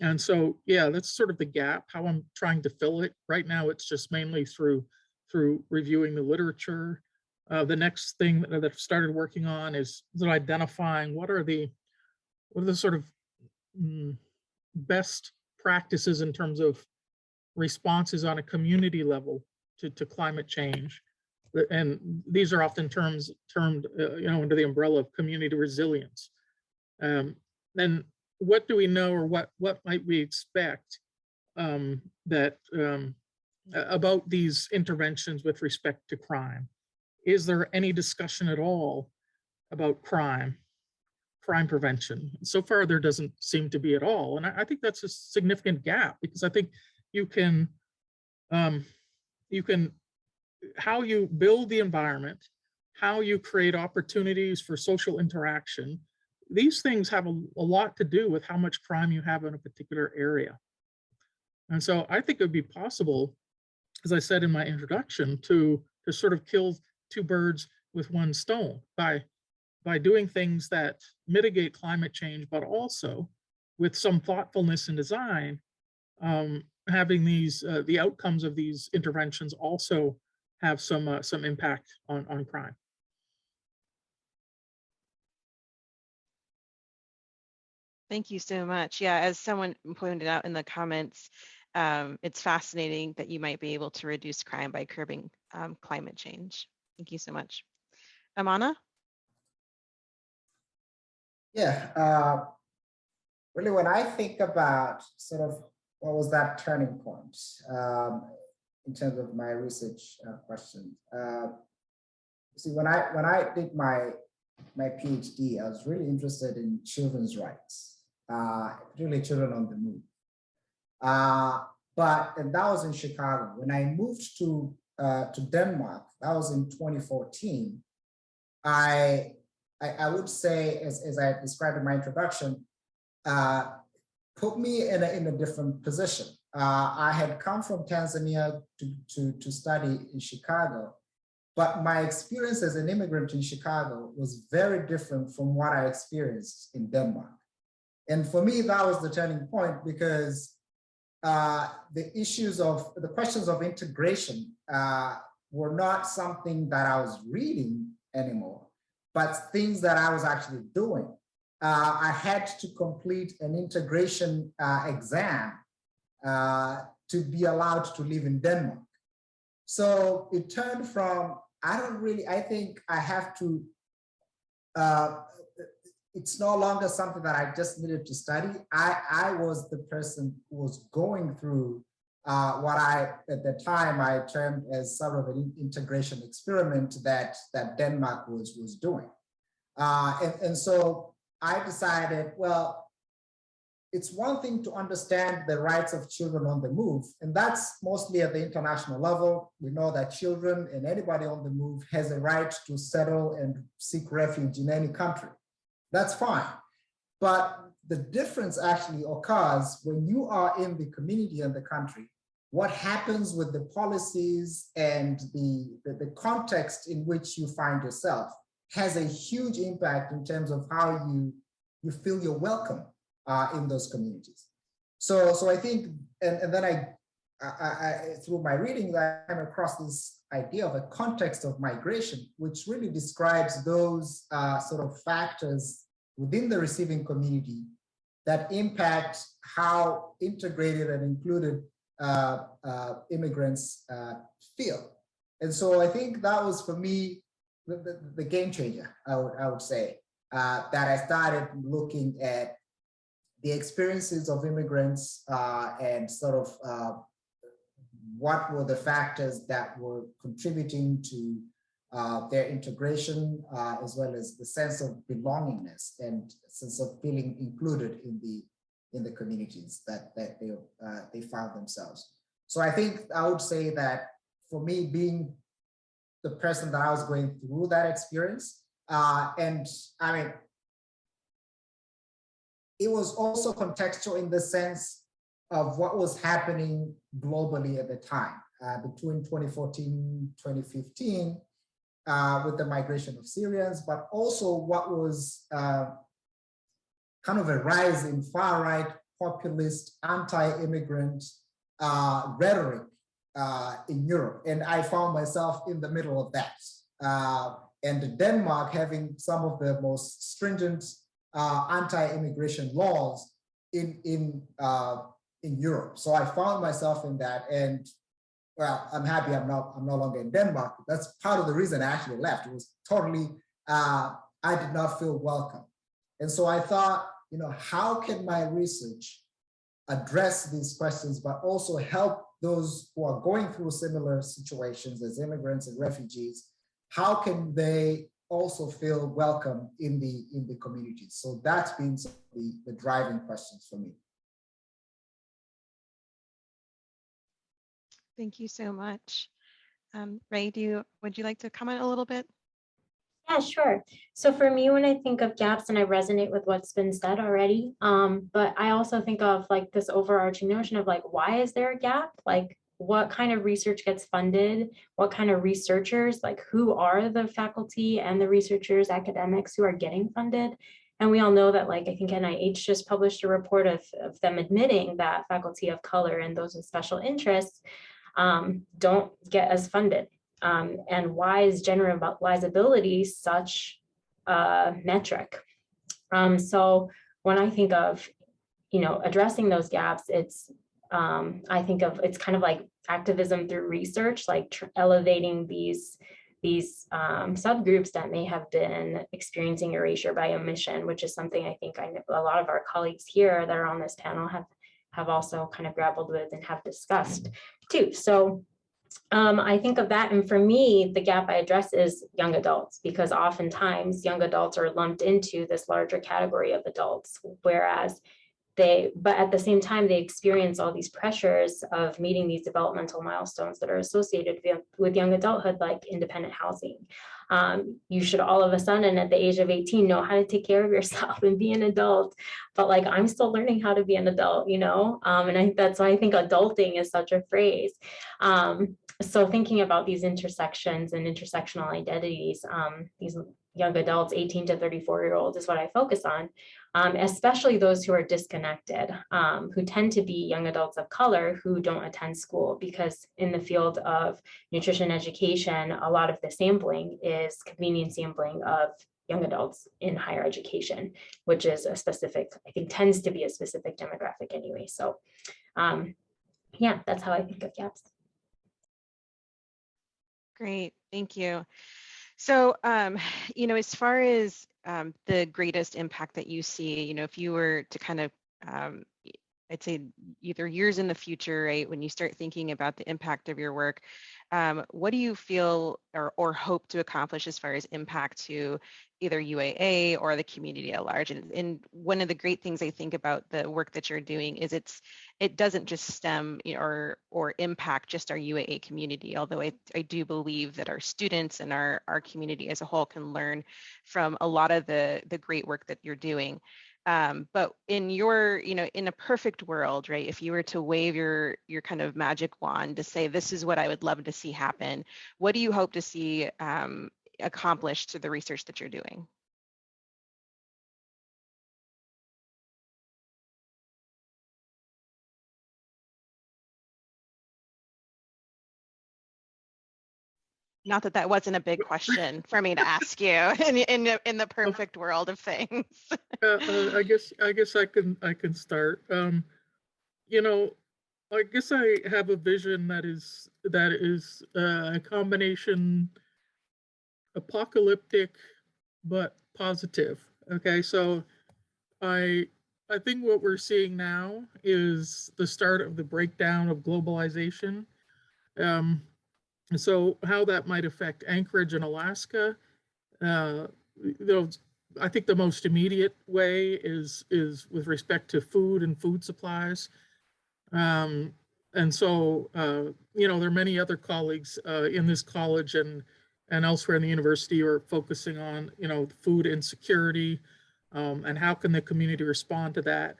And so, yeah, that's sort of the gap, how I'm trying to fill it. Right now, it's just mainly through reviewing the literature. The next thing that I've started working on is identifying what are the sort of best practices in terms of responses on a community level to climate change. And these are often termed under the umbrella of community resilience. And what do we know, or what might we expect about these interventions with respect to crime? Is there any discussion at all about crime prevention? So far, there doesn't seem to be at all. And I think that's a significant gap, because I think you can, how you build the environment, how you create opportunities for social interaction, these things have a lot to do with how much crime you have in a particular area. And so I think it would be possible, as I said in my introduction, to sort of kill two birds with one stone by doing things that mitigate climate change, but also with some thoughtfulness and design, having the outcomes of these interventions also have some impact on crime.
Thank you so much. Yeah, as someone pointed out in the comments, it's fascinating that you might be able to reduce crime by curbing climate change. Thank you so much. Amana?
Yeah, really when I think about sort of what was that turning point in terms of my research question. See, when I did my PhD, I was really interested in children's rights, particularly children on the move. And that was in Chicago. When I moved to Denmark, that was in 2014. I would say, as I described in my introduction, put me in a different position. I had come from Tanzania to study in Chicago, but my experience as an immigrant in Chicago was very different from what I experienced in Denmark. And for me, that was the turning point, because the questions of integration were not something that I was reading anymore, but things that I was actually doing. I had to complete an integration exam to be allowed to live in Denmark. So it turned from, I think I have to, it's no longer something that I just needed to study. I was the person who was going through what at the time I termed as sort of an integration experiment that Denmark was doing. And so I decided, well, it's one thing to understand the rights of children on the move, and that's mostly at the international level. We know that children and anybody on the move has a right to settle and seek refuge in any country. That's fine. But the difference actually occurs when you are in the community and the country. What happens with the policies and the context in which you find yourself has a huge impact in terms of how you you feel you're welcome in those communities. So I think, and then I through my reading, I came across this idea of a context of migration, which really describes those sort of factors within the receiving community that impact how integrated and included immigrants feel. And so I think that was, for me, the game changer, I would say, that I started looking at the experiences of immigrants and sort of what were the factors that were contributing to their integration, as well as the sense of belongingness and sense of feeling included in the communities that they found themselves. So I think I would say that for me, being the person that I was going through that experience, and I mean, it was also contextual in the sense of what was happening globally at the time, between 2014, 2015, with the migration of Syrians, but also what was kind of a rise in far-right populist, anti-immigrant rhetoric in Europe. And I found myself in the middle of that. And Denmark having some of the most stringent anti-immigration laws in Europe. So I found myself in that, and well, I'm happy I'm no longer in Denmark. That's part of the reason I actually left. It was totally, I did not feel welcome. And so I thought, you know, how can my research address these questions, but also help those who are going through similar situations as immigrants and refugees? How can they also feel welcome in the communities? So that's been the driving questions for me.
Thank you so much. Ray, would you like to comment a little bit?
Yeah, sure. So for me, when I think of gaps, and I resonate with what's been said already, but I also think of like this overarching notion of like, why is there a gap? Like, what kind of research gets funded? What kind of researchers, like who are the faculty and the researchers, academics who are getting funded? And we all know that, like, I think NIH just published a report of them admitting that faculty of color and those with special interests don't get as funded. And why is generalizability such a metric? So when I think of, you know, addressing those gaps, it's I think of it's kind of like activism through research, like elevating these subgroups that may have been experiencing erasure by omission, which is something I think a lot of our colleagues here that are on this panel have also kind of grappled with and have discussed too. So I think of that, and for me, the gap I address is young adults, because oftentimes young adults are lumped into this larger category of adults, whereas but at the same time, they experience all these pressures of meeting these developmental milestones that are associated with young adulthood, like independent housing. You should all of a sudden at the age of 18 know how to take care of yourself and be an adult, but like I'm still learning how to be an adult, you know? And that's why I think adulting is such a phrase. So thinking about these intersections and intersectional identities, these young adults, 18 to 34-year-olds is what I focus on, especially those who are disconnected, who tend to be young adults of color who don't attend school, because in the field of nutrition education, a lot of the sampling is convenience sampling of young adults in higher education, which is a specific, I think tends to be a specific demographic anyway. So yeah, that's how I think of gaps.
Great, thank you. So, you know, as far as the greatest impact that you see, you know, if you were to kind of, I'd say either years in the future, right, when you start thinking about the impact of your work, what do you feel or hope to accomplish as far as impact to either UAA or the community at large? And one of the great things I think about the work that you're doing is it doesn't just stem or impact just our UAA community, although I do believe that our students and our community as a whole can learn from a lot of the great work that you're doing. But in your, you know, in a perfect world, right, if you were to wave your kind of magic wand to say, this is what I would love to see happen, what do you hope to see accomplished through the research that you're doing? Not that that wasn't a big question for me to ask you in the perfect world of things.
I guess I can start. You know, I guess I have a vision that is a combination apocalyptic but positive. Okay, so I think what we're seeing now is the start of the breakdown of globalization. And so how that might affect Anchorage and Alaska, I think the most immediate way is with respect to food and food supplies. And so, there are many other colleagues in this college and elsewhere in the university who are focusing on, food insecurity, and how can the community respond to that.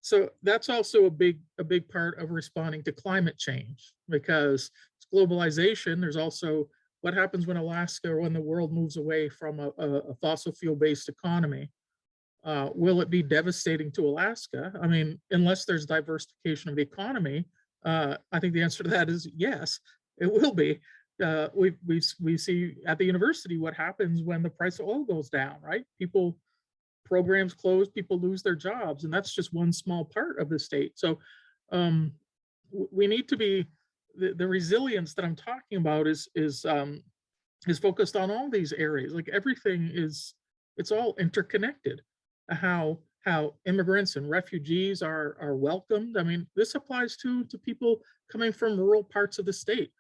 So that's also a big part of responding to climate change, because it's globalization. There's also what happens when Alaska or when the world moves away from a fossil fuel based economy. Will it be devastating to Alaska? I mean, unless there's diversification of the economy, I think the answer to that is yes, it will be. We see at the university what happens when the price of oil goes down, right? Programs close, people lose their jobs, and that's just one small part of the state. So we need to be, the resilience that I'm talking about is focused on all these areas. Like everything it's all interconnected. How immigrants and refugees are welcomed. I mean, this applies to people coming from rural parts of the state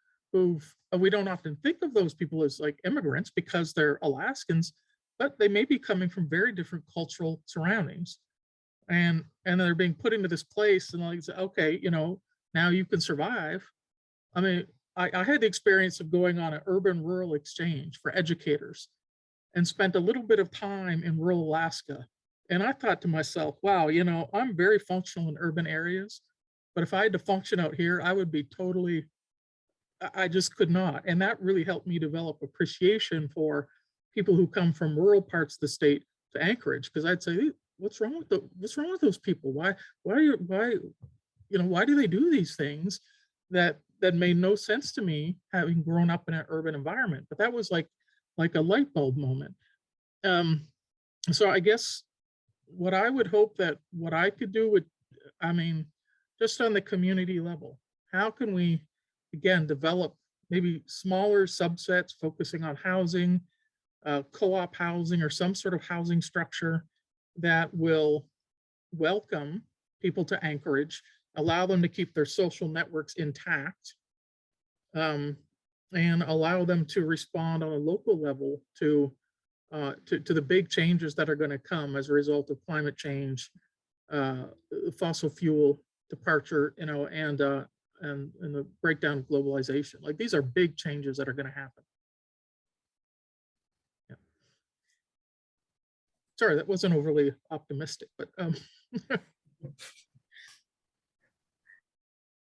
we don't often think of those people as like immigrants because they're Alaskans, but they may be coming from very different cultural surroundings, and they're being put into this place and like, okay, now you can survive. I mean, I had the experience of going on an urban-rural exchange for educators and spent a little bit of time in rural Alaska. And I thought to myself, wow, I'm very functional in urban areas, but if I had to function out here, I would be I just could not. And that really helped me develop appreciation for people who come from rural parts of the state to Anchorage. Because I'd say, what's wrong with those people? Why do they do these things that made no sense to me, having grown up in an urban environment? But that was like a light bulb moment. So I guess what I would hope that what I could do just on the community level, how can we, again, develop maybe smaller subsets focusing on housing, co-op housing, or some sort of housing structure that will welcome people to Anchorage, allow them to keep their social networks intact, and allow them to respond on a local level to the big changes that are going to come as a result of climate change, fossil fuel departure, and the breakdown of globalization. Like, these are big changes that are going to happen. Yeah. Sorry, that wasn't overly optimistic, but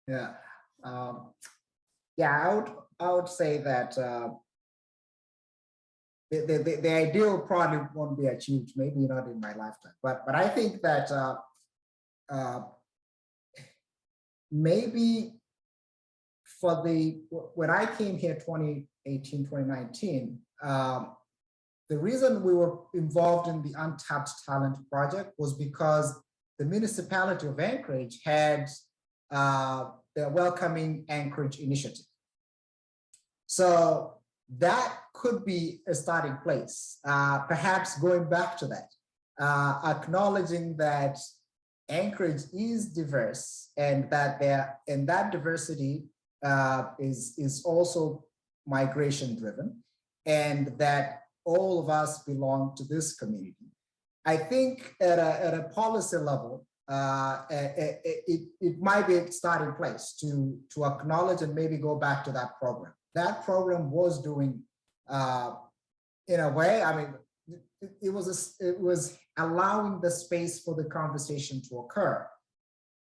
yeah, yeah. I would say that the ideal probably won't be achieved, maybe not in my lifetime, but I think that maybe when I came here 2018, 2019, the reason we were involved in the Untapped Talent Project was because the municipality of Anchorage had the Welcoming Anchorage initiative. So that could be a starting place, perhaps going back to that, acknowledging that Anchorage is diverse, and that that diversity is also migration driven, and that all of us belong to this community. I think at a policy level, it might be a starting place to acknowledge and maybe go back to that program. That program was doing, in a way, I mean, it was allowing the space for the conversation to occur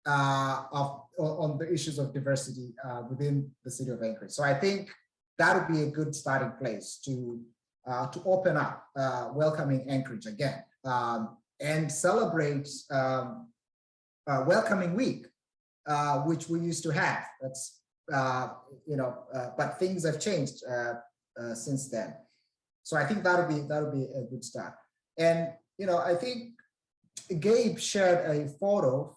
on the issues of diversity within the city of Anchorage. So I think that would be a good starting place to open up Welcoming Anchorage again, and celebrate Welcoming Week, which we used to have. That's but things have changed. since then. So I think that'll be a good start. And I think Gabe shared a photo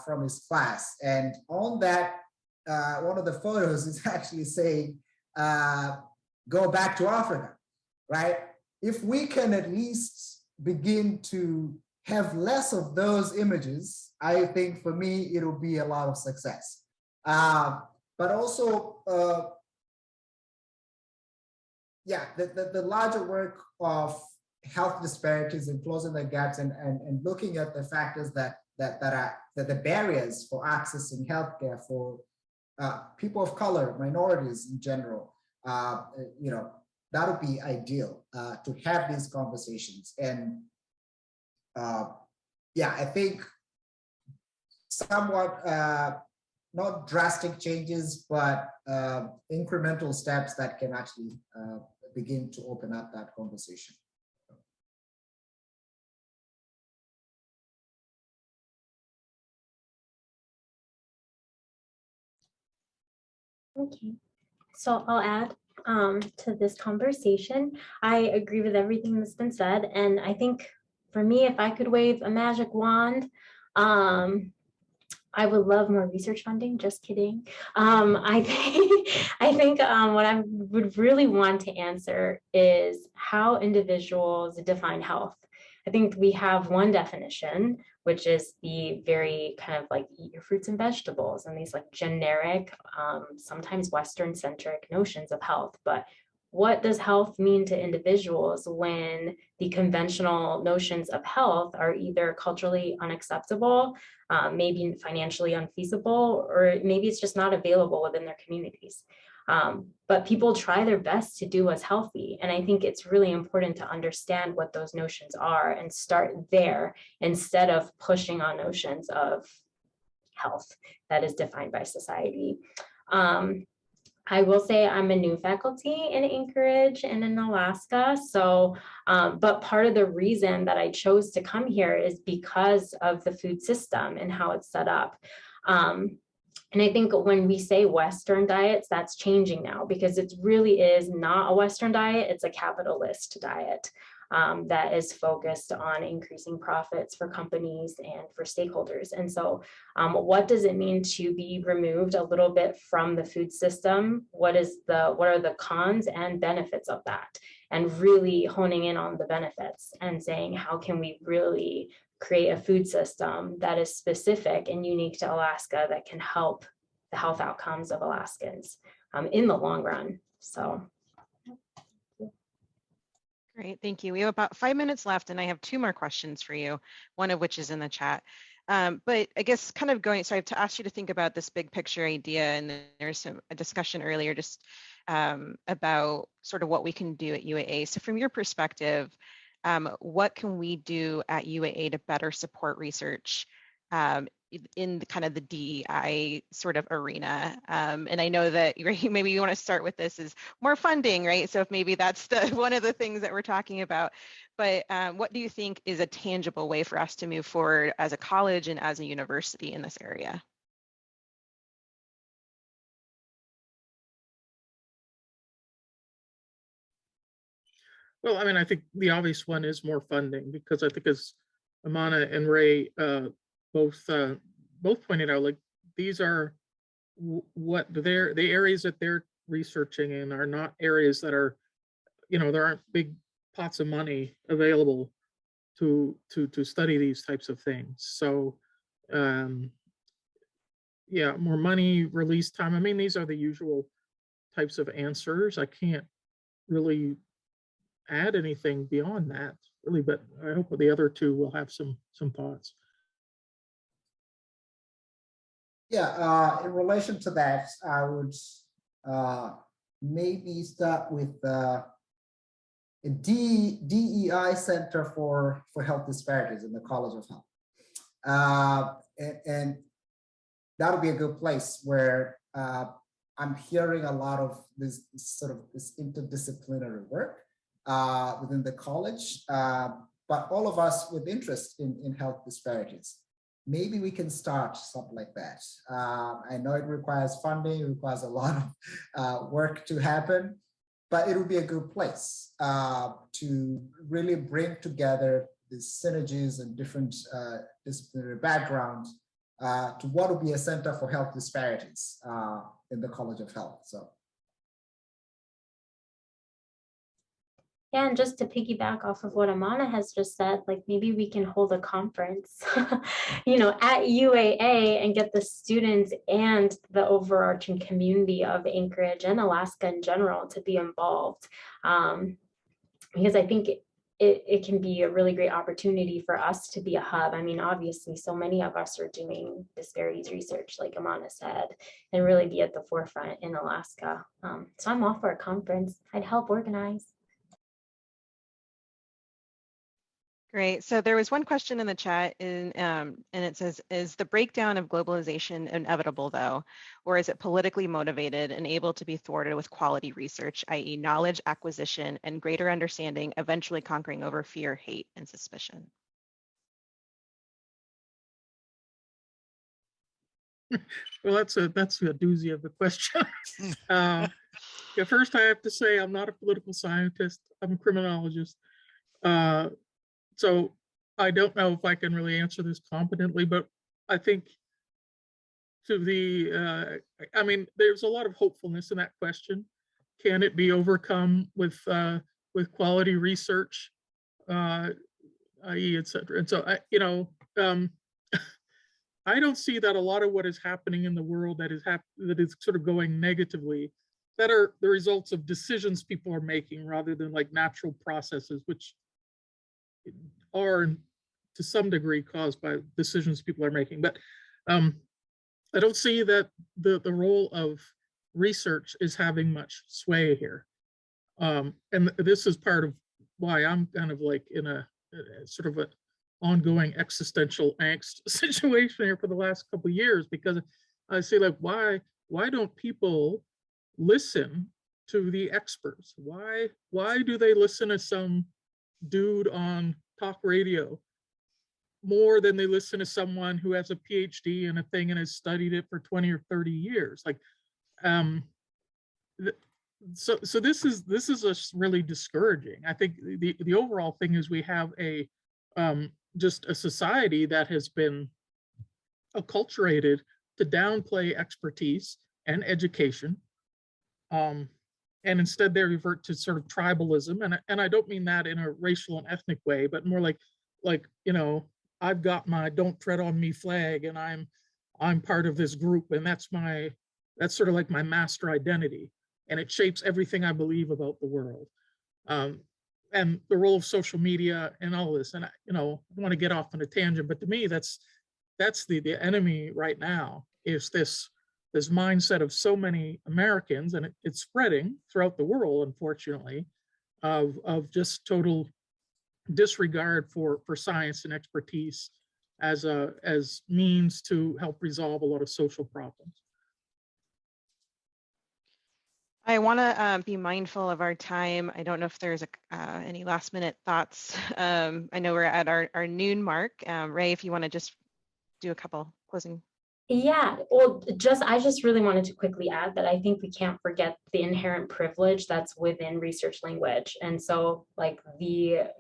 from his class, and on that, one of the photos is actually saying, "Go back to Africa," right? If we can at least begin to have less of those images, I think for me it'll be a lot of success. But also, the larger work of health disparities and closing the gaps and looking at the factors that the barriers for accessing healthcare for people of color, minorities in general, that would be ideal to have these conversations. And I think somewhat not drastic changes, but incremental steps that can actually begin to open up that conversation.
Okay, so I'll add to this conversation. I agree with everything that's been said. And I think for me, if I could wave a magic wand, I would love more research funding, just kidding. I think what I would really want to answer is how individuals define health. I think we have one definition, which is the very kind of like eat your fruits and vegetables and these like generic, sometimes Western centric notions of health. But what does health mean to individuals when the conventional notions of health are either culturally unacceptable, maybe financially unfeasible, or maybe it's just not available within their communities? But people try their best to do what's healthy. And I think it's really important to understand what those notions are and start there instead of pushing on notions of health that is defined by society. I will say I'm a new faculty in Anchorage and in Alaska. So, but part of the reason that I chose to come here is because of the food system and how it's set up. And I think when we say Western diets, that's changing now because it really is not a Western diet, it's a capitalist diet that is focused on increasing profits for companies and for stakeholders. And so what does it mean to be removed a little bit from the food system? What are the cons and benefits of that? And really honing in on the benefits and saying, how can we really create a food system that is specific and unique to Alaska that can help the health outcomes of Alaskans in the long run. So.
Great, thank you. We have about 5 minutes left and I have 2 more questions for you, one of which is in the chat. But I guess kind of going, so I have to ask you to think about this big picture idea, and then there's a discussion earlier just about sort of what we can do at UAA. So from your perspective, what can we do at UAA to better support research in the kind of the DEI sort of arena? And I know that maybe you want to start with this is more funding, right? So if maybe that's one of the things that we're talking about, but what do you think is a tangible way for us to move forward as a college and as a university in this area?
Well, I mean, I think the obvious one is more funding, because I think as Amana and Ray both pointed out, like these are the areas that they're researching in are not areas that are, there aren't big pots of money available to study these types of things. So yeah, more money, release time. I mean, these are the usual types of answers. I can't really add anything beyond that, really, but I hope the other two will have some thoughts.
Yeah, in relation to that, I would maybe start with a DEI Center for Health Disparities in the College of Health. And that would be a good place where I'm hearing a lot of this interdisciplinary work within the college, but all of us with interest in health disparities. Maybe we can start something like that. I know it requires funding, it requires a lot of work to happen, but it would be a good place to really bring together the synergies and different disciplinary backgrounds to what would be a center for health disparities in the College of Health. So.
Yeah, and just to piggyback off of what Amana has just said, like maybe we can hold a conference, you know, at UAA and get the students and the overarching community of Anchorage and Alaska in general to be involved. Because I think it can be a really great opportunity for us to be a hub. I mean, obviously, so many of us are doing disparities research, like Amana said, and really be at the forefront in Alaska. So I'm all for a conference. I'd help organize.
Great. So there was one question in the chat, and it says, is the breakdown of globalization inevitable, though, or is it politically motivated and able to be thwarted with quality research, i.e. knowledge acquisition and greater understanding, eventually conquering over fear, hate, and suspicion?
Well, that's a doozy of a question. First, I have to say I'm not a political scientist. I'm a criminologist. So I don't know if I can really answer this competently, but I think I mean, there's a lot of hopefulness in that question. Can it be overcome with quality research, i.e., et cetera? And so I don't see that a lot of what is happening in the world that is sort of going negatively, that are the results of decisions people are making rather than like natural processes, which are to some degree caused by decisions people are making. But I don't see that the role of research is having much sway here. And this is part of why I'm kind of like in a sort of an ongoing existential angst situation here for the last couple of years, because I say, like, why don't people listen to the experts? Why do they listen to some dude on talk radio more than they listen to someone who has a PhD in a thing and has studied it for 20 or 30 years? Like, so this is just really discouraging. I think the overall thing is we have a just a society that has been acculturated to downplay expertise and education, and instead they revert to sort of tribalism, and I don't mean that in a racial and ethnic way, but more like you know, I've got my "don't tread on me" flag, and I'm part of this group, and that's sort of like my master identity, and it shapes everything I believe about the world. And the role of social media and all this, and I don't want to get off on a tangent, but to me that's the enemy right now, is this mindset of so many Americans, and it's spreading throughout the world, unfortunately, of just total disregard for science and expertise as means to help resolve a lot of social problems.
I want to be mindful of our time. I don't know if there's any last minute thoughts. I know we're at our noon mark. Ray, if you want to just do a couple closing.
Yeah, well, I just really wanted to quickly add that I think we can't forget the inherent privilege that's within research language. And so like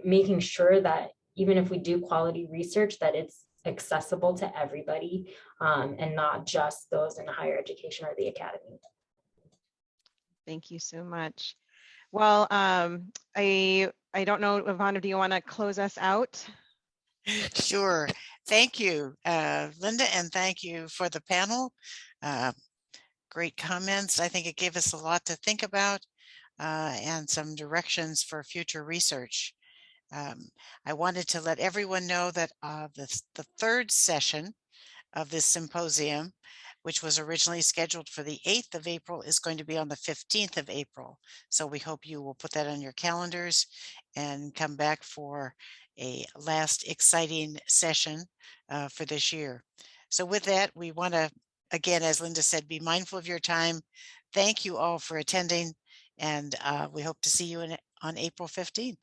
making sure that even if we do quality research, that it's accessible to everybody, and not just those in higher education or the academy.
Thank you so much. Well, I don't know, Ivana, do you want to close us out?
Sure. Thank you, Linda, and thank you for the panel. Great comments. I think it gave us a lot to think about, and some directions for future research. I wanted to let everyone know that the third session of this symposium, which was originally scheduled for the 8th of April, is going to be on the 15th of April. So we hope you will put that on your calendars and come back for a last exciting session for this year. So with that, we want to, again, as Linda said, be mindful of your time. Thank you all for attending, and we hope to see you on April 15th.